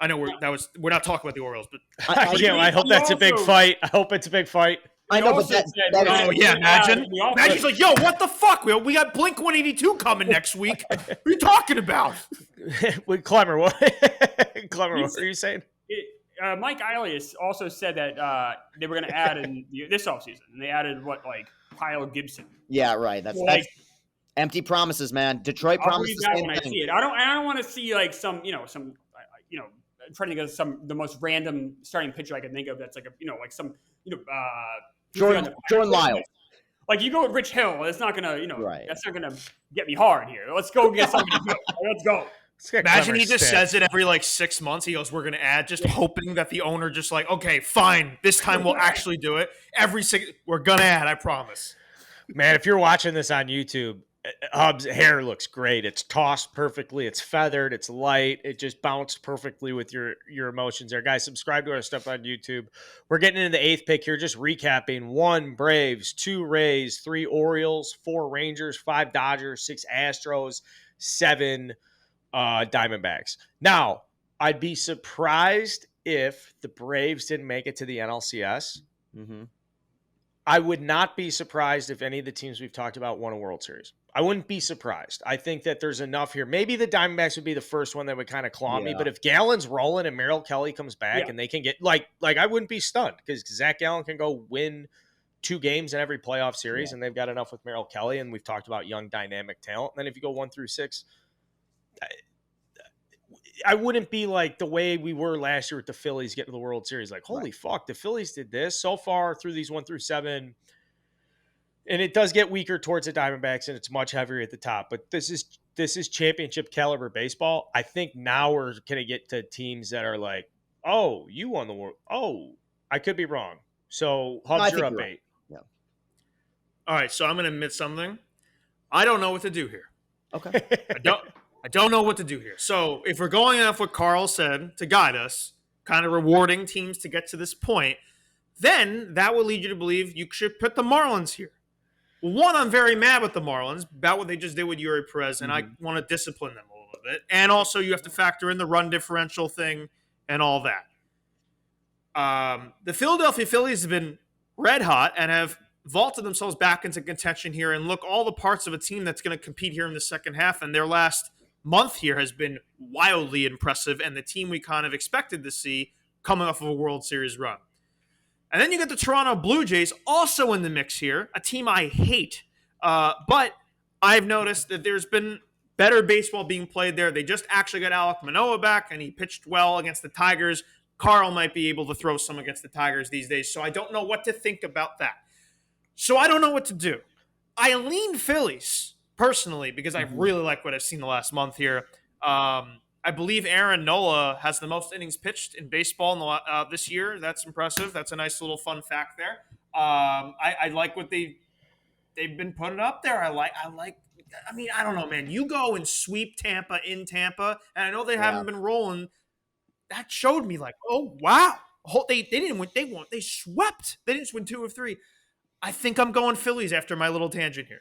I know we're not talking about the Orioles, but I hope that's a big fight. I hope it's a big fight. I know, but imagine he's like, yo, what the fuck? We got Blink 182 coming next week. What are you talking about? With Klemmer, what are you saying? Mike Elias also said that they were going to add in this offseason, and they added Kyle Gibson. Yeah, right. That's empty promises, man. Detroit promises the same thing. I see it. I don't want to see some trying to get the most random starting pitcher I can think of. That's Jordan Lyle. Like you go with Rich Hill, it's not gonna that's not gonna get me hard here. Let's go get something. Let's go. Imagine he just says it every 6 months. He goes, we're going to add, just hoping that the owner just okay, fine. This time we'll actually do it. We're going to add, I promise. Man, if you're watching this on YouTube, Hub's hair looks great. It's tossed perfectly. It's feathered. It's light. It just bounced perfectly with your emotions there. Guys, subscribe to our stuff on YouTube. We're getting into the 8th pick here, just recapping. 1 Braves, 2 Rays, 3 Orioles, 4 Rangers, 5 Dodgers, 6 Astros, 7 Diamondbacks. Now, I'd be surprised if the Braves didn't make it to the NLCS. Mm-hmm. I would not be surprised if any of the teams we've talked about won a World Series. I wouldn't be surprised. I think that there's enough here. Maybe the Diamondbacks would be the first one that would kind of claw me, but if Gallen's rolling and Merrill Kelly comes back and they can get I wouldn't be stunned because Zach Gallen can go win 2 games in every playoff series and they've got enough with Merrill Kelly, and we've talked about young dynamic talent. And then if you go 1 through 6, I wouldn't be like the way we were last year with the Phillies getting to the World Series. Holy fuck, the Phillies did this so far through these 1 through 7. And it does get weaker towards the Diamondbacks, and it's much heavier at the top. But this is championship caliber baseball. I think now we're going to get to teams that are like, oh, you won the World. Oh, I could be wrong. So, Hubs, you're up 8. Right. Yeah. All right, so I'm going to admit something. I don't know what to do here. Okay. I don't know what to do here. So if we're going off what Carl said to guide us, kind of rewarding teams to get to this point, then that will lead you to believe you should put the Marlins here. One, I'm very mad with the Marlins about what they just did with Yuri Perez, and I want to discipline them a little bit. And also you have to factor in the run differential thing and all that. The Philadelphia Phillies have been red hot and have vaulted themselves back into contention here, and look, all the parts of a team that's going to compete here in the second half, and their last month here has been wildly impressive, and the team we kind of expected to see coming off of a World Series run. And then you get the Toronto Blue Jays also in the mix here, a team I hate. But I've noticed that there's been better baseball being played there. They just actually got Alek Manoah back, and he pitched well against the Tigers. Carl might be able to throw some against the Tigers these days, so I don't know what to think about that. So I don't know what to do. I lean Phillies, personally, because I really like what I've seen the last month here. I believe Aaron Nola has the most innings pitched in baseball in this year. That's impressive. That's a nice little fun fact there. I like what they've been putting up there. I mean, I don't know, man. You go and sweep Tampa in Tampa, and I know they haven't been rolling. That showed me oh wow, they didn't win. They swept. They didn't win 2 of 3. I think I'm going Phillies after my little tangent here.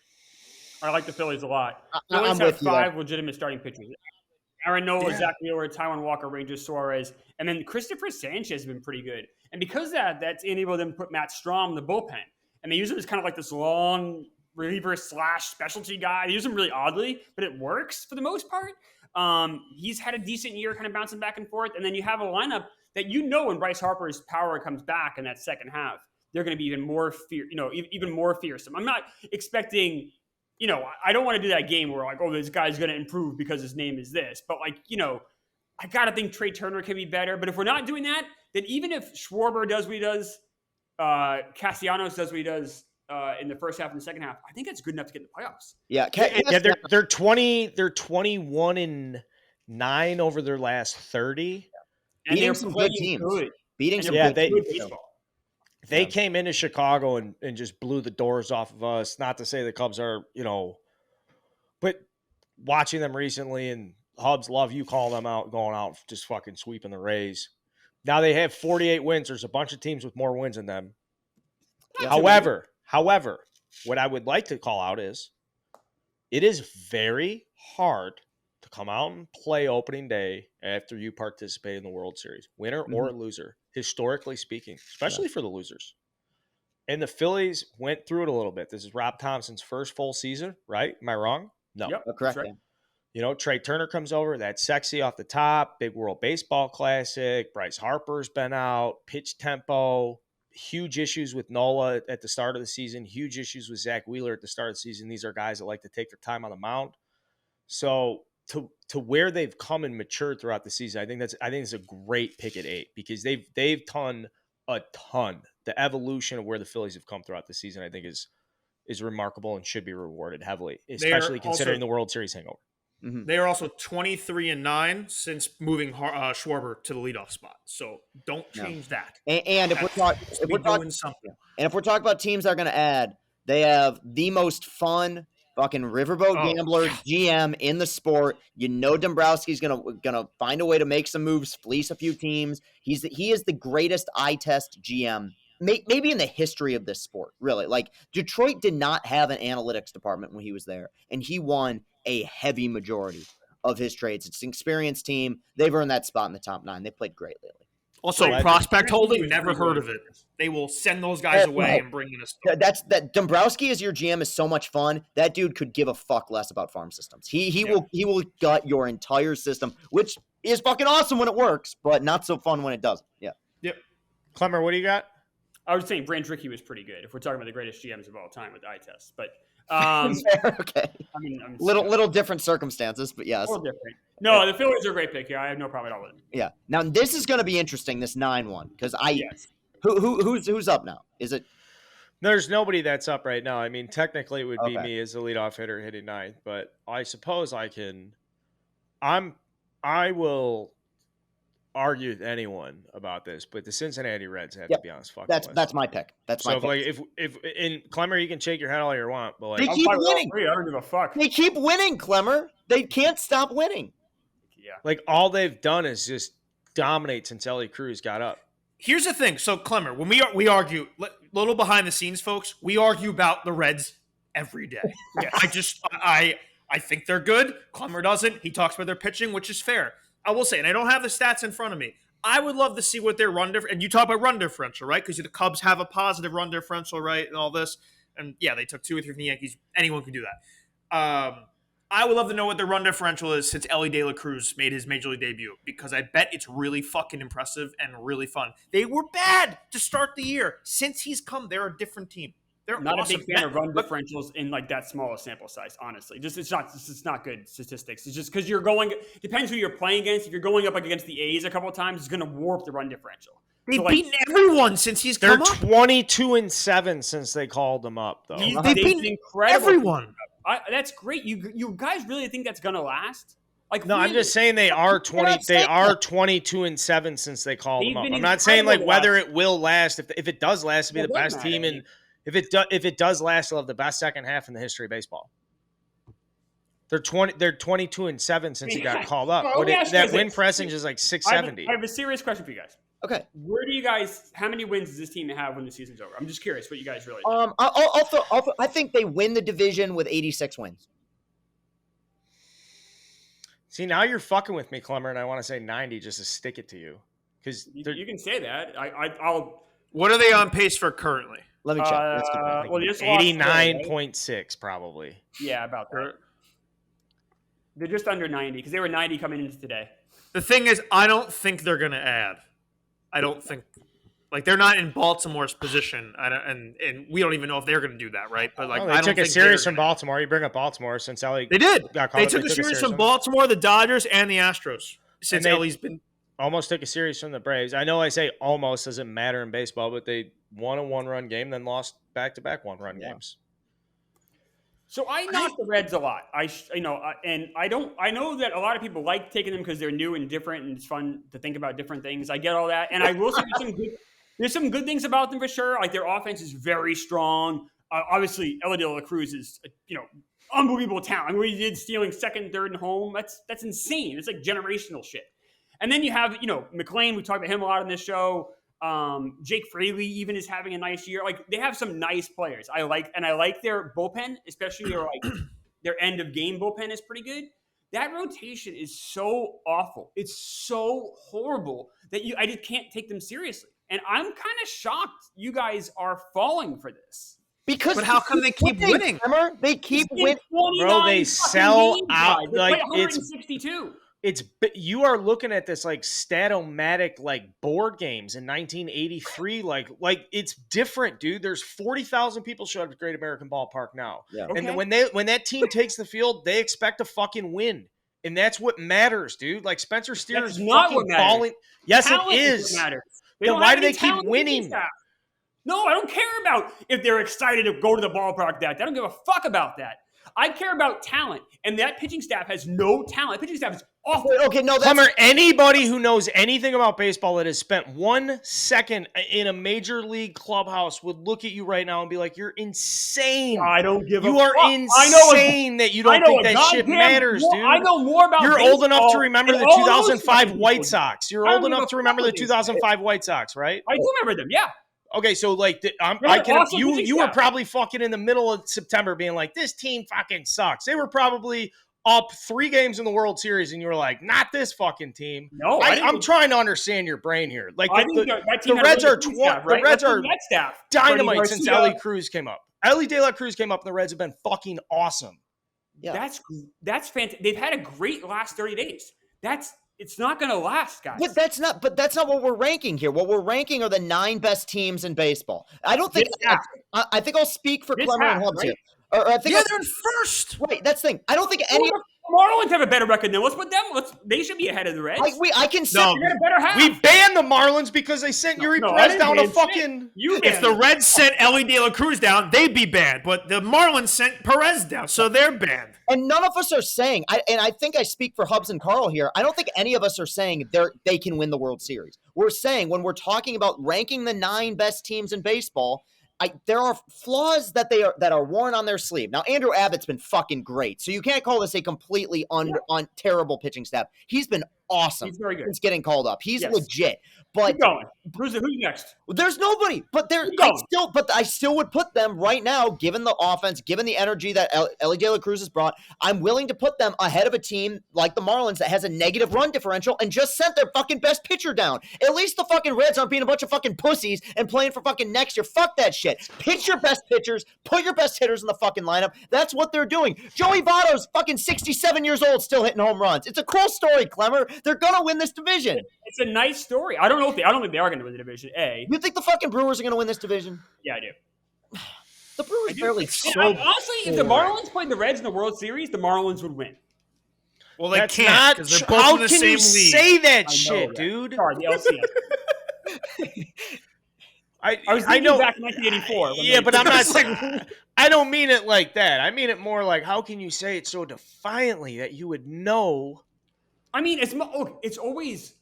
I like the Phillies a lot. I'm Phillies have with you 5 legitimate starting pitchers. Aaron Nola, Zach Wheeler, Taijuan Walker, Rangers, Suarez, and then Christopher Sanchez has been pretty good. And because of that's enabled them to put Matt Strahm in the bullpen. And they use him as kind of like this long reliever / specialty guy. They use him really oddly, but it works for the most part. He's had a decent year kind of bouncing back and forth. And then you have a lineup that when Bryce Harper's power comes back in that second half, they're going to be even more even more fearsome. I'm not expecting, I don't want to do that game where this guy's going to improve because his name is this. But I got to think Trey Turner can be better. But if we're not doing that, then even if Schwarber does what he does, Castellanos does what he does in the first half and the second half, I think that's good enough to get in the playoffs. Yeah, they're 21-9 over their last 30. And beating they're some good playing teams. good. Beating And some they're good playing they- good baseball. They came into Chicago and just blew the doors off of us. Not to say the Cubs are, but watching them recently, and Hubs, love you calling them out, going out, just fucking sweeping the Rays. Now they have 48 wins. There's a bunch of teams with more wins than them. Yeah. However, what I would like to call out is it is very hard to come out and play opening day after you participate in the World Series, winner or loser, historically speaking, especially for the losers. And the Phillies went through it a little bit. This is Rob Thompson's first full season, right? Am I wrong? No. Yep, Correct. that's right. Trey Turner comes over. That's sexy off the top. Big World Baseball Classic. Bryce Harper's been out. Pitch tempo. Huge issues with Nola at the start of the season. Huge issues with Zach Wheeler at the start of the season. These are guys that like to take their time on the mound. So to where they've come and matured throughout the season, I think it's a great pick at 8 because they've done a ton. The evolution of where the Phillies have come throughout the season, I think, is remarkable and should be rewarded heavily, especially considering the World Series hangover. They are also 23-9 since moving Schwarber to the leadoff spot. So don't change that. And if we're talking something, and if we're talking about teams that are going to add, they have the most fun fucking riverboat gambler GM in the sport. Dombrowski's gonna find a way to make some moves, fleece a few teams. He is the greatest eye test GM maybe in the history of this sport. Really, like Detroit did not have an analytics department when he was there, and he won a heavy majority of his trades. It's an experienced team. They've earned that spot in the top 9. They played great lately. Also, prospect holding, never heard of it. They will send those guys away and bring in a star. That Dombrowski as your GM is so much fun. That dude could give a fuck less about farm systems. He will gut your entire system, which is fucking awesome when it works, but not so fun when it doesn't. Yeah. Yep. Clemmer, what do you got? I was saying Branch Rickey was pretty good if we're talking about the greatest GMs of all time with eye tests. But okay. I mean, little different circumstances, but yes. A little different. No, the Phillies are a great pick here. I have no problem at all with them. Yeah. Now this is going to be interesting. This 9-1 because who's up now? Is it? There's nobody that's up right now. I mean, technically, it would be me as the leadoff hitter hitting 9th, but I suppose I can. I will argue with anyone about this, but the Cincinnati Reds have to be honest. That's my pick. That's my pick. So if in Clemmer, you can shake your head all you want, but like they keep winning. I don't give a fuck. They keep winning, Clemmer. They can't stop winning. Yeah. Like all they've done is just dominate since Ellie Cruz got up. Here's the thing. So Clemmer, when we argue, little behind the scenes, folks, we argue about the Reds every day. I think they're good. Clemmer doesn't. He talks about their pitching, which is fair. I will say, and I don't have the stats in front of me, I would love to see what their run differential, and you talk about run differential, right? Because the Cubs have a positive run differential, right? And all this. And yeah, they took 2 or 3 from the Yankees. Anyone can do that. I would love to know what their run differential is since Ellie De La Cruz made his Major League debut, because I bet it's really fucking impressive and really fun. They were bad to start the year. Since he's come, they're a different team. They're not awesome. a big fan of run differentials in like that small a sample size, honestly. It's not good statistics. It's just because depends who you're playing against. If you're going up against the A's a couple of times, it's going to warp the run differential. They've beaten everyone since he's come up. They're 22-7 since they called him up, though. They've beaten incredible. Everyone. That's great. You guys really think that's going to last? Like, no, really? I'm just saying they are 22-7 since they called him up. I'm not saying like whether it will last. If it does last, it'll be the best team in. If it does last, they'll have the best second half in the history of baseball. They're 22-7 since he got called up. That win percentage is like 670. I have a serious question for you guys. Okay. How many wins does this team have when the season's over? I'm just curious what you guys really think. I think they win the division with 86 wins. See, now you're fucking with me, Clemmer, and I want to say 90 just to stick it to you. Because you can say that. I'll. What are they on pace for currently? Let me check. 89.6 probably. Yeah, about that. They're just under 90 because they were 90 coming into today. The thing is, I don't think they're going to add. I don't think, like, they're not in Baltimore's position, and we don't even know if they're going to do that, right? But like, they took a series from Baltimore. You bring up Baltimore since Ellie. They did. They took a series from Baltimore, the Dodgers, and the Astros. Since Ellie's been almost took a series from the Braves. I know I say almost doesn't matter in baseball, but they won a 1-run game, then lost back-to-back 1-run games. So I knock the Reds a lot. And I don't. I know that a lot of people like taking them because they're new and different, and it's fun to think about different things. I get all that, and I will say there's some good things about them for sure. Like their offense is very strong. Obviously, Elly De La Cruz is unbelievable talent. I mean, what he did stealing second, third, and home. That's insane. It's like generational shit. And then you have McLean. We talked about him a lot on this show. Jake Fraley even is having a nice year. Like they have some nice players. I like their bullpen, especially their end of game bullpen is pretty good. That rotation is so awful. It's so horrible that I just can't take them seriously. And I'm kind of shocked you guys are falling for this. But how come they keep winning? Remember? They keep winning. Bro, they sell out. They like play 162. You are looking at this like Statomatic like board games in 1983. Like it's different, dude. There's 40,000 people showed up at Great American Ballpark now. Yeah. Okay. And when that team takes the field, they expect to fucking win. And that's what matters, dude. Like Spencer Steer is fucking balling. Yes, Talent it is. What matters. Then why do they keep winning? No, I don't care about if they're excited to go to the ballpark. I don't give a fuck about that. I care about talent, and that pitching staff has no talent. That pitching staff is awful. Okay, no, Klemmer, anybody who knows anything about baseball that has spent 1 second in a major league clubhouse would look at you right now and be like, "You're insane." I don't give a fuck. You are insane that you don't think that shit matters, dude. I know more about You're baseball old enough to remember the 2005 White Sox. You're old enough to remember the 2005 White Sox, right? I do remember them, yeah. Okay, so like you were probably fucking in the middle of September being like, this team fucking sucks. They were probably up 3 games in the World Series, and you were like, not this fucking team. No, I'm trying to understand your brain here. Like the Reds are dynamite since Elly Cruz came up. Elly De La Cruz came up, and the Reds have been fucking awesome. Yeah, that's fantastic. They've had a great last 30 days. It's not going to last, guys. But that's not what we're ranking here. What we're ranking are the 9 best teams in baseball. I don't think. I think I'll speak for Klemmer and Hubs here. Or I think they're in first. Right, that's the thing. I don't think any. The Marlins have a better record than us. Put them. They should be ahead of the Reds. I can see. We banned the Marlins because they sent Yuri Perez down to fucking. If the Reds sent Elly De La Cruz down, they'd be banned. But the Marlins sent Perez down, so they're banned. And none of us are saying, and I think I speak for Hubs and Carl here, I don't think any of us are saying they can win the World Series. We're saying when we're talking about ranking the 9 best teams in baseball, there are flaws that are worn on their sleeve. Now, Andrew Abbott's been fucking great, so you can't call this a completely terrible pitching staff. He's been awesome. He's very good. Since getting called up. He's legit. But keep going. Who's next? There's nobody. But I still would put them right now, given the offense, given the energy that Elly De La Cruz has brought. I'm willing to put them ahead of a team like the Marlins that has a negative run differential and just sent their fucking best pitcher down. At least the fucking Reds aren't being a bunch of fucking pussies and playing for fucking next year. Fuck that shit. Pitch your best pitchers. Put your best hitters in the fucking lineup. That's what they're doing. Joey Votto's fucking 67 years old, still hitting home runs. It's a cool story, Klemmer. They're gonna win this division. It's a nice story. I don't think they are going to win the division. You think the fucking Brewers are going to win this division? Yeah, I do. The Brewers barely. Honestly, if the Marlins played the Reds in the World Series, the Marlins would win. Well, they can't because they're both in the same league. How can you say that shit, dude? Sorry, the LCS. I know back in 1984. Yeah, but I'm not saying. I don't mean it like that. I mean it more like, how can you say it so defiantly that you would know? I mean, it's always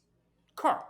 Carl.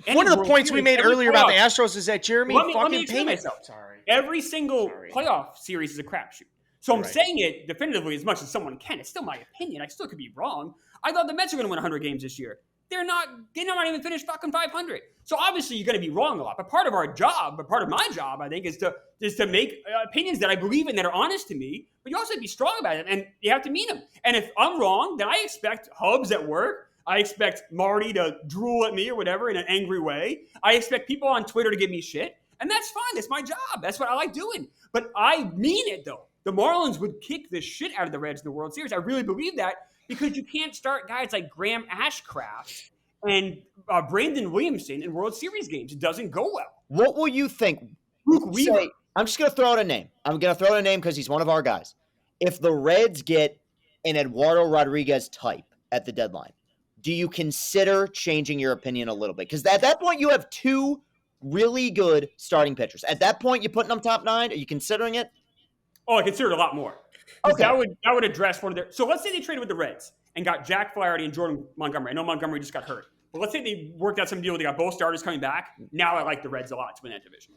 One of the points we made earlier about the Astros is that Jeremy let me explain myself. Sorry. Every single playoff series is a crapshoot. So I'm saying it definitively as much as someone can. It's still my opinion. I still could be wrong. I thought the Mets are going to win 100 games this year. They're not even finished fucking 500. So obviously you're going to be wrong a lot. But part of my job, I think, is to make opinions that I believe in that are honest to me. But you also have to be strong about it, and you have to mean them. And if I'm wrong, then I expect Hubs at work. I expect Marty to drool at me or whatever in an angry way. I expect people on Twitter to give me shit. And that's fine. That's my job. That's what I like doing. But I mean it, though. The Marlins would kick the shit out of the Reds in the World Series. I really believe that because you can't start guys like Graham Ashcraft and Brandon Williamson in World Series games. It doesn't go well. What will you think? I'm just going to throw out a name. I'm going to throw out a name because he's one of our guys. If the Reds get an Eduardo Rodriguez type at the deadline, do you consider changing your opinion a little bit? Because at that point, you have 2 really good starting pitchers. At that point, you putting them top 9? Are you considering it? Oh, I consider it a lot more. Okay. That would address one of their. So let's say they traded with the Reds and got Jack Flaherty and Jordan Montgomery. I know Montgomery just got hurt, but let's say they worked out some deal. They got both starters coming back. Now I like the Reds a lot to win that division.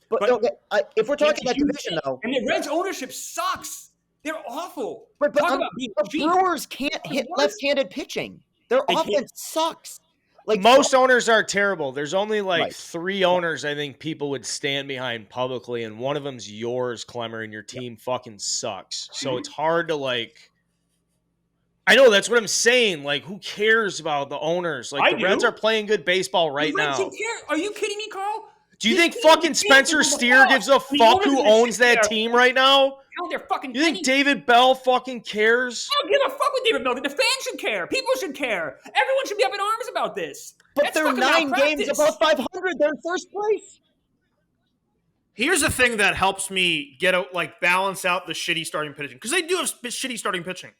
But okay, if we're talking about division, though, and the Reds ownership sucks. They're awful. But Talk about being cheap. Brewers can't hit left-handed pitching. Their offense sucks. Like most owners are terrible. There's only like Right. 3 owners I think people would stand behind publicly, and one of them's yours, Klemmer, and your team fucking sucks. So it's hard to like. I know that's what I'm saying. Like, who cares about the owners? Like, the Reds are playing good baseball right now. Are you kidding me, Carl? Do you think fucking Spencer Steer gives a fuck who owns that team right now? They're fucking. You think David Bell fucking cares? I don't give a fuck with David Bell. The fans should care. People should care. Everyone should be up in arms about this. But they're 9 games above 500. They're in first place. Here's the thing that helps me balance out the shitty starting pitching, because they do have shitty starting pitching.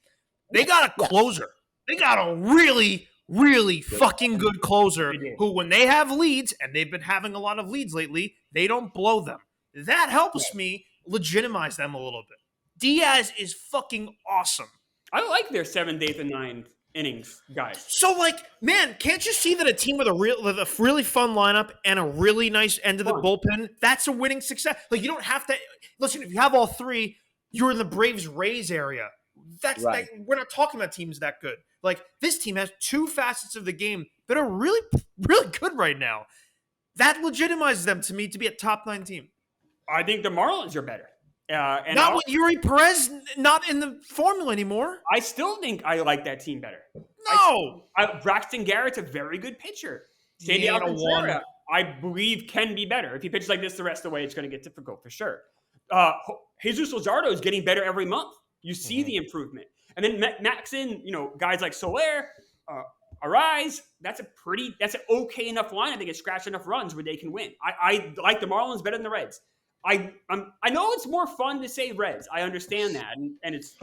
They got a closer. They got a really, really fucking good closer who, when they have leads, and they've been having a lot of leads lately, they don't blow them. That helps me legitimize them a little bit. Diaz is fucking awesome. I like their 7th, 8th, and 9th innings guys. So, man, can't you see that a team with a really fun lineup and a really nice end of the bullpen, that's a winning success? Like, you don't have to – listen, if you have all 3, you're in the Braves-Rays area. That's right. We're not talking about teams that good. Like, this team has 2 facets of the game that are really, really good right now. That legitimizes them to me to be a top 9 team. I think the Marlins are better. And not with Yuri Perez not in the formula anymore. I still think I like that team better. No. Braxton Garrett's a very good pitcher. Sandy Yeah, Alcantara, I believe, can be better. If he pitches like this the rest of the way, it's going to get difficult for sure. Jesus Luzardo is getting better every month. You see the improvement. And then max in, guys like Soler, Arise, that's an okay enough line. I think it's scratched enough runs where they can win. I like the Marlins better than the Reds. I know it's more fun to say Reds. I understand that, and it's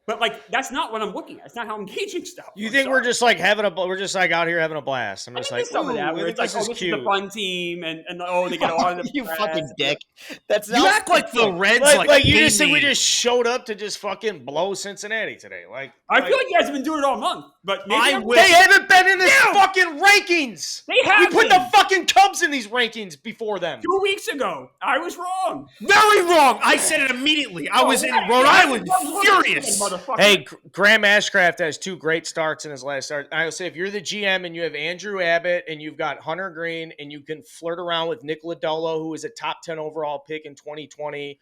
but that's not what I'm looking at. It's not how I'm gauging stuff. You think we're just like out here having a blast? I'm just like, some of that where it's like, this is a fun team, and they get all of you fucking dick. That's you act like the Reds like you just said we just showed up to just fucking blow Cincinnati today. I feel like you guys have been doing it all month, but maybe they haven't been in this fucking rankings. They have. We put the fucking Cubs in these rankings before them 2 weeks ago. I was wrong. Very wrong. I said it immediately. I was in Rhode Island, furious. Hey, Graham Ashcraft has 2 great starts in his last start. I will say, if you're the GM and you have Andrew Abbott and you've got Hunter Green and you can flirt around with Nick Lodolo, who is a top 10 overall pick in 2020,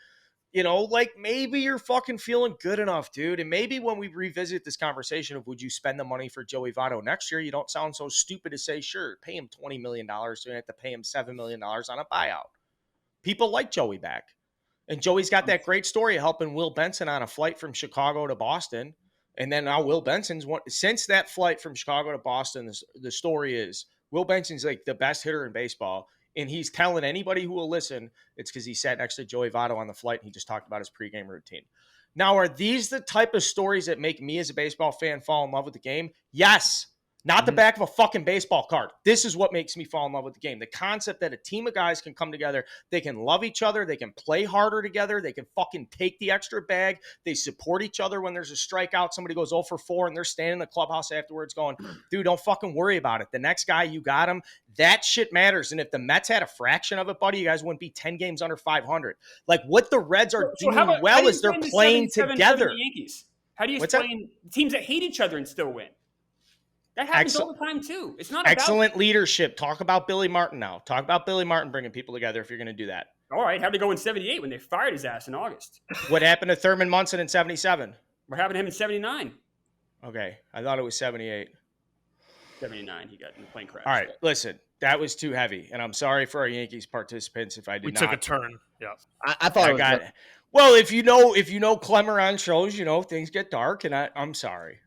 maybe you're fucking feeling good enough, dude. And maybe when we revisit this conversation of would you spend the money for Joey Votto next year, you don't sound so stupid to say, sure, pay him $20 million, so you have to pay him $7 million on a buyout. People like Joey back. And Joey's got that great story of helping Will Benson on a flight from Chicago to Boston. And then now Will Benson's since that flight from Chicago to Boston, the story is Will Benson's like the best hitter in baseball. And he's telling anybody who will listen, it's because he sat next to Joey Votto on the flight and he just talked about his pregame routine. Now, are these the type of stories that make me as a baseball fan fall in love with the game? Yes. Not the back of a fucking baseball card. This is what makes me fall in love with the game. The concept that a team of guys can come together. They can love each other. They can play harder together. They can fucking take the extra bag. They support each other when there's a strikeout. Somebody goes 0 for 4 and they're standing in the clubhouse afterwards going, dude, don't fucking worry about it. The next guy, you got him. That shit matters. And if the Mets had a fraction of it, buddy, you guys wouldn't be 10 games under 500. Like what the Reds are doing well is they're playing together. How do you explain teams that hate each other and still win? That happens all the time, too. It's not excellent leadership. Talk about Billy Martin now. Talk about Billy Martin bringing people together if you're going to do that. All right. How'd they go in 78 when they fired his ass in August? What happened to Thurman Munson in 77? What happened to him in 79? Okay. I thought it was 78. 79. He got in the plane crash. All right. Listen, that was too heavy. And I'm sorry for our Yankees participants if I did not. We took a turn. Yeah. I thought it was well, if you know Klemmer on shows, things get dark, and I'm sorry.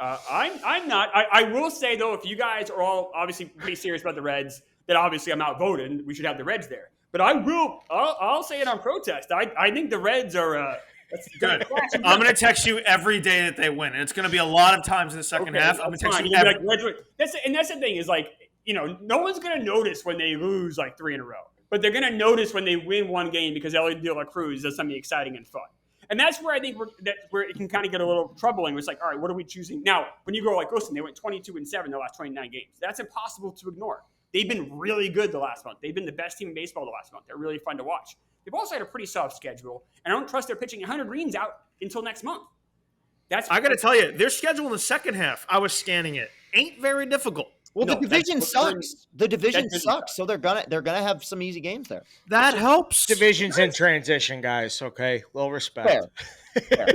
I'm not. I will say, though, if you guys are all obviously pretty serious about the Reds, then obviously I'm outvoted and we should have the Reds there. But I'll say it on protest. I think the Reds are good. I'm going to text you every day that they win. And it's going to be a lot of times in the second half. I'm going to text you every that's the thing is no one's going to notice when they lose 3 in a row. But they're going to notice when they win one game because Elliot De La Cruz does something exciting and fun. And that's where I think where it can kind of get a little troubling. It's like, all right, what are we choosing now? When you go like, listen, they went 22-7 the last 29 games. That's impossible to ignore. They've been really good the last month. They've been the best team in baseball the last month. They're really fun to watch. They've also had a pretty soft schedule, and I don't trust their pitching 100 greens out until next month. I got to tell you, their schedule in the second half, I was scanning it, ain't very difficult. Well, No, the division sucks. The division that sucks, so they're gonna have some easy games there. That helps. Division's in transition, guys. Okay, little respect. Fair.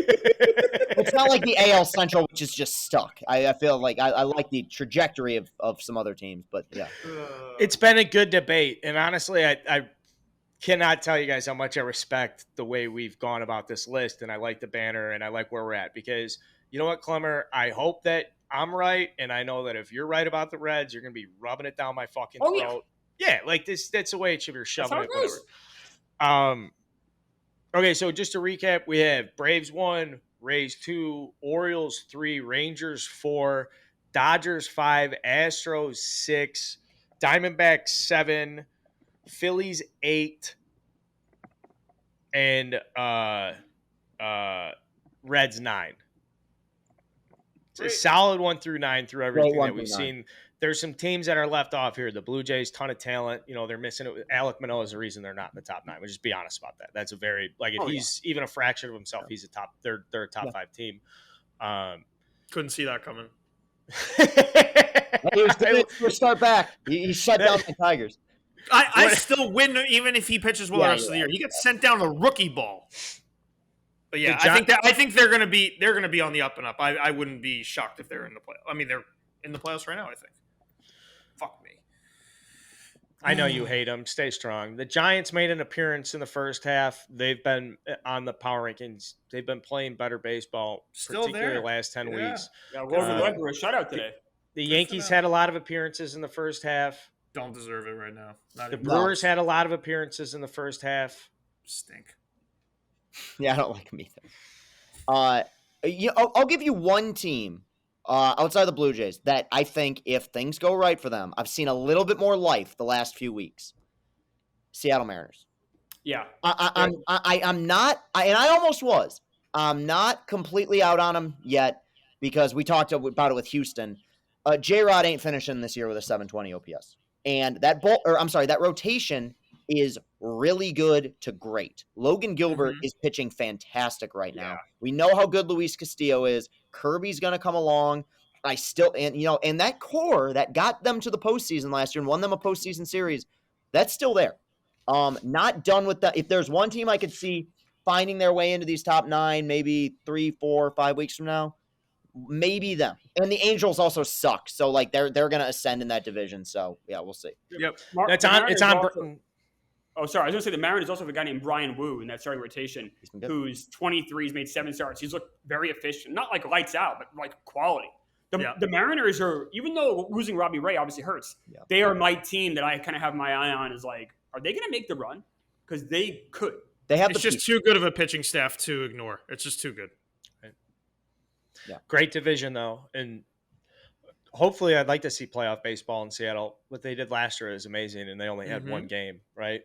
It's not like the AL Central, which is just stuck. I feel like I like the trajectory of some other teams, but yeah. It's been a good debate, and honestly, I cannot tell you guys how much I respect the way we've gone about this list, and I like the banner, and I like where we're at, because you know what, Klemmer? I hope that I'm right, and I know that if you're right about the Reds, you're going to be rubbing it down my fucking throat. Yeah, like that's the way it should be, shoving it, whatever. Okay, so just to recap, we have Braves 1, Rays 2, Orioles 3, Rangers 4, Dodgers 5, Astros 6, Diamondbacks 7, Phillies 8, and Reds 9. It's a solid 1 through 9 through everything that we've seen. There's some teams that are left off here. The Blue Jays, ton of talent. You know, they're missing it. Alec Manoah is the reason they're not in the top 9. We'll just be honest about that. That's a very, like, if he's even a fraction of himself, he's a top, they're a top 5 team. Couldn't see that coming. He was going to start back. He shut down the Tigers. I still win even if he pitches well the rest of the year. He gets sent down to rookie ball. But yeah, I think they're gonna be on the up and up. I wouldn't be shocked if they're in the play. I mean, they're in the playoffs right now, I think. Fuck me. I know you hate them. Stay strong. The Giants made an appearance in the first half. They've been on the power rankings. They've been playing better baseball, particularly the last 10 weeks. Yeah, Wilson were a shutout today. The Yankees had a lot of appearances in the first half. Don't deserve it right now. The Brewers had a lot of appearances in the first half. Stink. Yeah, I don't like them either. I'll give you one team outside the Blue Jays that I think if things go right for them, I've seen a little bit more life the last few weeks. Seattle Mariners. Yeah. I'm not, and I almost was. I'm not completely out on them yet because we talked about it with Houston. J-Rod ain't finishing this year with a 720 OPS. And that rotation is really good to great. Logan Gilbert is pitching fantastic right now. We know how good Luis Castillo is. Kirby's going to come along. And that core that got them to the postseason last year and won them a postseason series, that's still there. Not done with that. If there's one team I could see finding their way into these top 9, maybe 3, 4, 5 weeks from now, maybe them. And the Angels also suck. So like they're going to ascend in that division. So yeah, we'll see. Yep. It's on. Oh, sorry. I was going to say the Mariners also have a guy named Brian Wu in that starting rotation who's 23. He's made 7 starts. He's looked very efficient. Not like lights out, but like quality. The Mariners are, even though losing Robbie Ray obviously hurts, they are my team that I kind of have my eye on is like, are they going to make the run? Because they could. It's just too good of a pitching staff to ignore. It's just too good. Right. Yeah. Great division, though. And hopefully I'd like to see playoff baseball in Seattle. What they did last year is amazing, and they only had one game, right?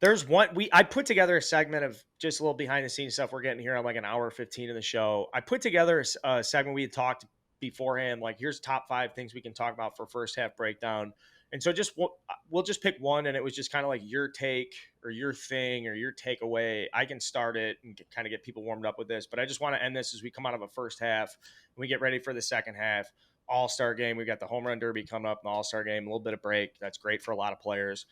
There's one I put together a segment of just a little behind the scenes stuff. We're getting here on like an hour 15 of the show. I put together a segment we had talked beforehand, like here's top 5 things we can talk about for first half breakdown. And so we'll just pick one, and it was just kind of like your take or your thing or your takeaway. I can start it and kind of get people warmed up with this, but I just want to end this as we come out of a first half and we get ready for the second half. All-Star game. We got the home run derby coming up in the All-Star game, a little bit of break. That's great for a lot of players.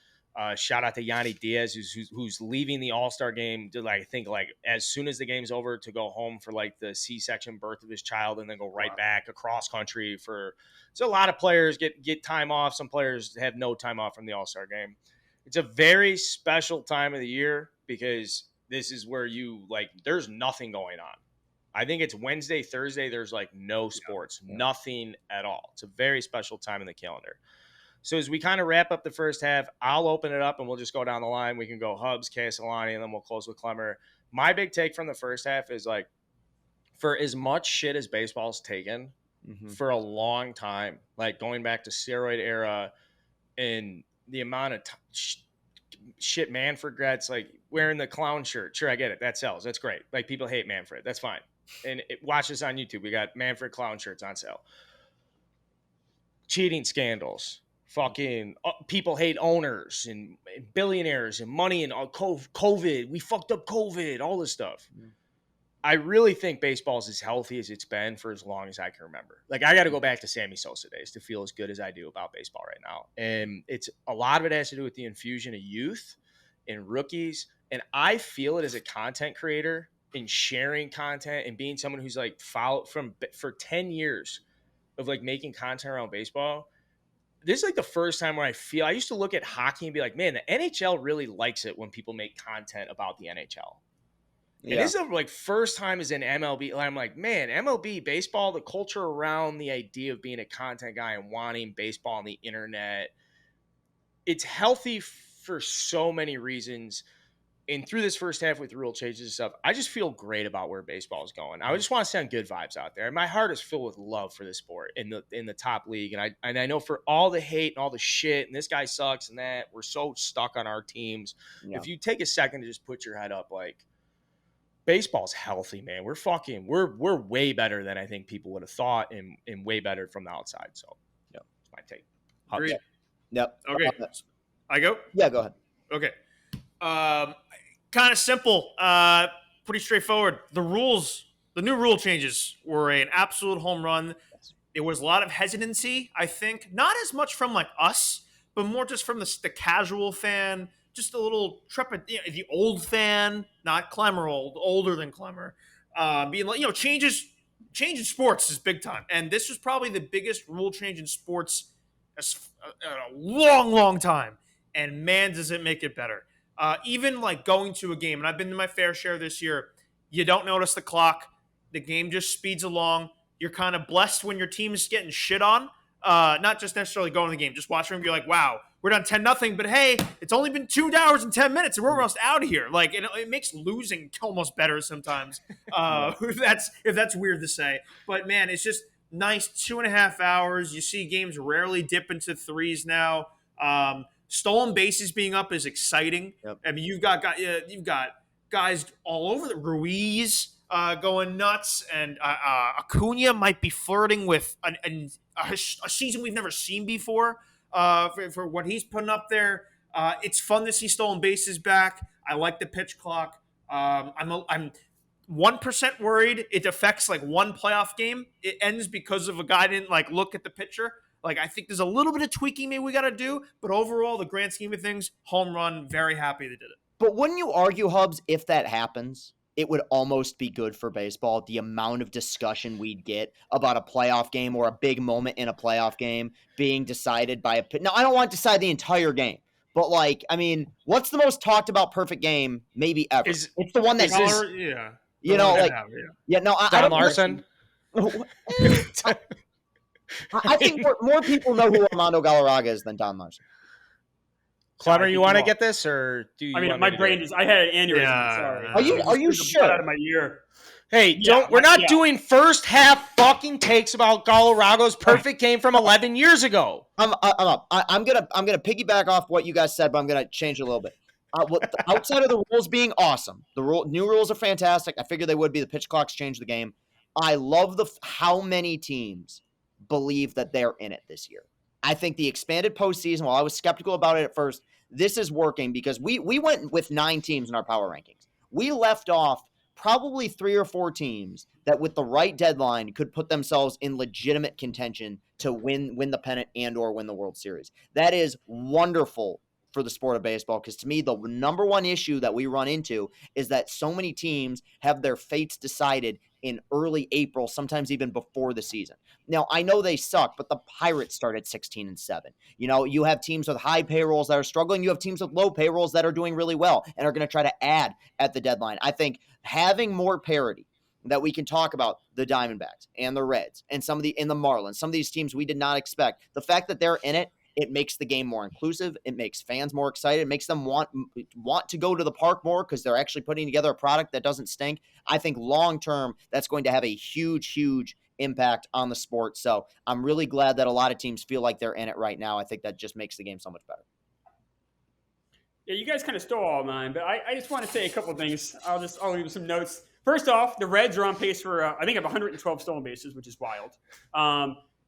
Shout out to Yanni Diaz, who's leaving the All-Star game to I think as soon as the game's over to go home for like the C-section birth of his child and then go right back across country for. So a lot of players get time off. Some players have no time off from the All-Star game. It's a very special time of the year because this is where there's nothing going on. I think it's Wednesday, Thursday. There's no sports, nothing at all. It's a very special time in the calendar. So as we kind of wrap up the first half, I'll open it up and we'll just go down the line. We can go Hubs, Castellani, and then we'll close with Klemmer. My big take from the first half is for as much shit as baseball's taken for a long time, like going back to steroid era and the amount of shit Manfred gets, like wearing the clown shirt. Sure, I get it. That sells. That's great. Like people hate Manfred. That's fine. And watch this on YouTube. We got Manfred clown shirts on sale. Cheating scandals. Fucking people hate owners and billionaires and money and COVID. We fucked up COVID, all this stuff. I really think baseball is as healthy as it's been for as long as I can remember. Like, I got to go back to Sammy Sosa days to feel as good as I do about baseball right now. And it's a lot of it has to do with the infusion of youth and rookies. And I feel it as a content creator and sharing content and being someone who's like followed for 10 years of like making content around baseball. This is like the first time where I used to look at hockey and be like, man, the NHL really likes it when people make content about the NHL. Yeah. And this is the like first time as an MLB. I'm like, man, MLB baseball, the culture around the idea of being a content guy and wanting baseball on the internet, it's healthy for so many reasons. And through this first half with rule changes and stuff, I just feel great about where baseball is going. I just want to send good vibes out there. And my heart is filled with love for this sport in the top league. And I know for all the hate and all the shit and this guy sucks and that, we're so stuck on our teams. Yeah. If you take a second to just put your head up, like, baseball's healthy, man. We're way better than I think people would have thought and way better from the outside. So, yeah, that's my take. Agreed. Yep. Okay. I go? Yeah, go ahead. Okay. Kind of simple. Pretty straightforward. The new rule changes were an absolute home run. There was a lot of hesitancy, I think. Not as much from like us, but more just from the casual fan. Just a little the old fan, not Klemmer older than Klemmer, being like, change in sports is big time. And this was probably the biggest rule change in sports in a long, long time. And man, does it make it better. Even like going to a game, and I've been to my fair share this year, you don't notice the clock. The game just speeds along. You're kind of blessed when your team is getting shit on. Not just necessarily going to the game, just watching them be like, wow, we're down 10-0, but hey, it's only been 2 hours and 10 minutes and we're almost out of here. Like, it makes losing almost better sometimes. If that's weird to say, but man, it's just nice 2.5 hours. You see games rarely dip into threes now. Stolen bases being up is exciting. Yep. I mean, you've got guys all over the Ruiz going nuts, and Acuna might be flirting with a season we've never seen before for what he's putting up there. It's fun to see stolen bases back. I like the pitch clock. I'm 1% worried it affects like one playoff game. It ends because of a guy didn't like look at the pitcher. Like, I think there's a little bit of tweaking maybe we got to do, but overall, the grand scheme of things, home run, very happy they did it. But wouldn't you argue, Hubs, if that happens, it would almost be good for baseball, the amount of discussion we'd get about a playoff game or a big moment in a playoff game being decided by a – now, I don't want to decide the entire game, but, like, I mean, what's the most talked about perfect game maybe ever? It's the one that's – yeah. You know, like – yeah, no, I don't – Larson? I think more people know who Armando Galarraga is than Don Larson. Klemmer, you want to get this, or do you? I mean, my brain just—I had an aneurysm. Yeah. Sorry. Are you sure? Out of my ear. Hey, we're not doing first half fucking takes about Galarraga's perfect game from 11 years ago. I'm up. I'm gonna piggyback off what you guys said, but I'm gonna change it a little bit. Outside of the rules being awesome, new rules are fantastic. I figured they would be. The pitch clocks change the game. I love how many teams believe that they're in it this year. I think the expanded postseason, while I was skeptical about it at first, this is working because we went with 9 teams in our power rankings. We left off probably 3 or 4 teams that with the right deadline could put themselves in legitimate contention to win the pennant and or win the World Series. That is wonderful for the sport of baseball, because to me, the number one issue that we run into is that so many teams have their fates decided in early April, sometimes even before the season. Now, I know they suck, but the Pirates started 16-7. You know, you have teams with high payrolls that are struggling. You have teams with low payrolls that are doing really well and are going to try to add at the deadline. I think having more parity that we can talk about the Diamondbacks and the Reds and the Marlins, some of these teams we did not expect. The fact that they're in it, it makes the game more inclusive. It makes fans more excited. It makes them want to go to the park more because they're actually putting together a product that doesn't stink. I think long-term, that's going to have a huge, huge impact on the sport. So I'm really glad that a lot of teams feel like they're in it right now. I think that just makes the game so much better. Yeah, you guys kind of stole all mine, but I just want to say a couple things. I'll leave some notes. First off, the Reds are on pace for I think 112 stolen bases, which is wild.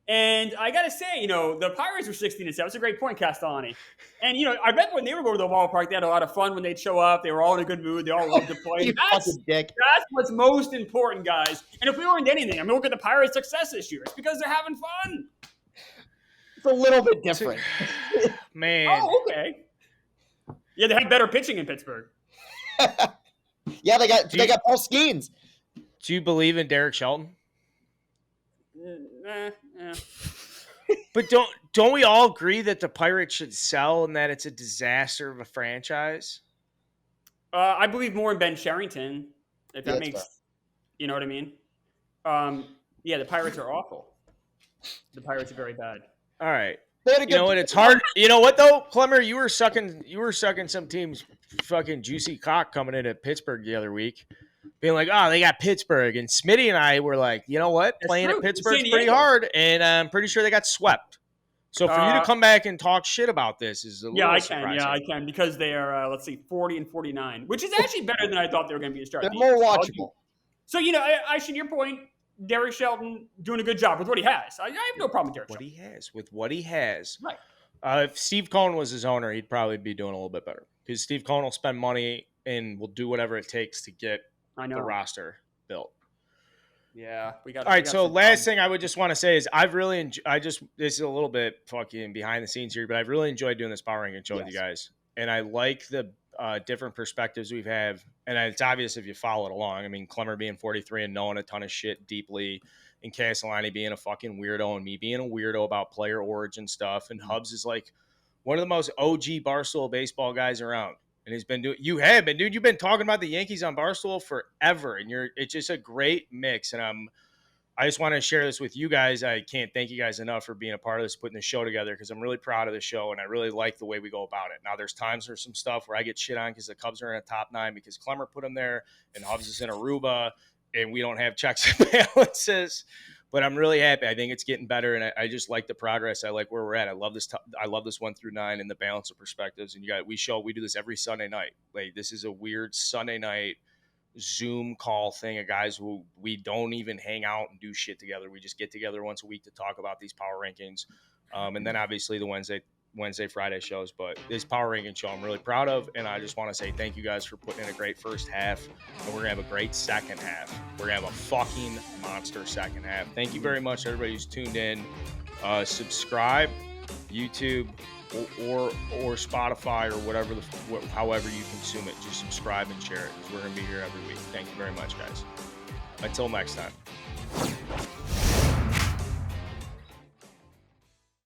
And I gotta say, the Pirates were 16-7. That's a great point, Castellani. And I bet when they were going to the ballpark, they had a lot of fun when they'd show up. They were all in a good mood. They all loved to play. You fucking dick. That's what's most important, guys. And if we learned anything, look at the Pirates' success this year. It's because they're having fun. It's a little bit different. Man. Oh, okay. Yeah, they have better pitching in Pittsburgh. Yeah, they got Paul Skeens. Do you believe in Derek Shelton? But don't we all agree that the Pirates should sell and that it's a disaster of a franchise? I believe more in Ben Cherington, if that Yeah, makes, fair. you know what I mean? Yeah, the Pirates are awful. The Pirates are very bad. All right. They had a good And it's hard. You know what though, Klemmer, you were sucking some teams' fucking juicy cock coming into Pittsburgh the other week, being like, "Oh, they got Pittsburgh," and Smitty and I were like, "You know what? That's Playing true. at Pittsburgh's San pretty Diego. hard, and I'm pretty sure they got swept." So for you to come back and talk shit about this is a little surprising. Yeah, I can because they are 40-49, which is actually better than I thought they were going to be to start. They're the more year. watchable. So I should your point. Derek Shelton doing a good job with what he has. I have no problem with Derek Shelton. With what he has. Right. If Steve Cohen was his owner, he'd probably be doing a little bit better because Steve Cohen will spend money and will do whatever it takes to get the roster built. Yeah, we got. All right, so last thing I would just want to say is this is a little bit fucking behind the scenes here, but I've really enjoyed doing this Power Ranking show with you guys, and I like the different perspectives we've had, and it's obvious if you follow it along. I mean, Klemmer being 43 and knowing a ton of shit deeply, and Castellani being a fucking weirdo, and me being a weirdo about player origin stuff, and Hubs is like one of the most OG Barstool baseball guys around. And he's been doing. Dude. You've been talking about the Yankees on Barstool forever, and it's just a great mix. And I just want to share this with you guys. I can't thank you guys enough for being a part of this, putting the show together, because I'm really proud of the show, and I really like the way we go about it. Now, there's times there's some stuff where I get shit on because the Cubs are in a top 9 because Klemmer put them there, and Hubs is in Aruba, and we don't have checks and balances. But I'm really happy. I think it's getting better, and I just like the progress. I like where we're at. I love this. I love this 1 through 9 and the balance of perspectives. And we do this every Sunday night. Like, this is a weird Sunday night Zoom call thing of guys who we don't even hang out and do shit together. We just get together once a week to talk about these power rankings, and then obviously the Wednesday, Friday shows. But this power ranking show I'm really proud of, and I just want to say thank you guys for putting in a great first half, and we're gonna have a great second half. We're gonna have a fucking monster second half. Thank you very much, everybody who's tuned in. Subscribe, YouTube or Spotify or whatever however you consume it. Just subscribe and share it, because we're gonna be here every week. Thank you very much, guys. Until next time.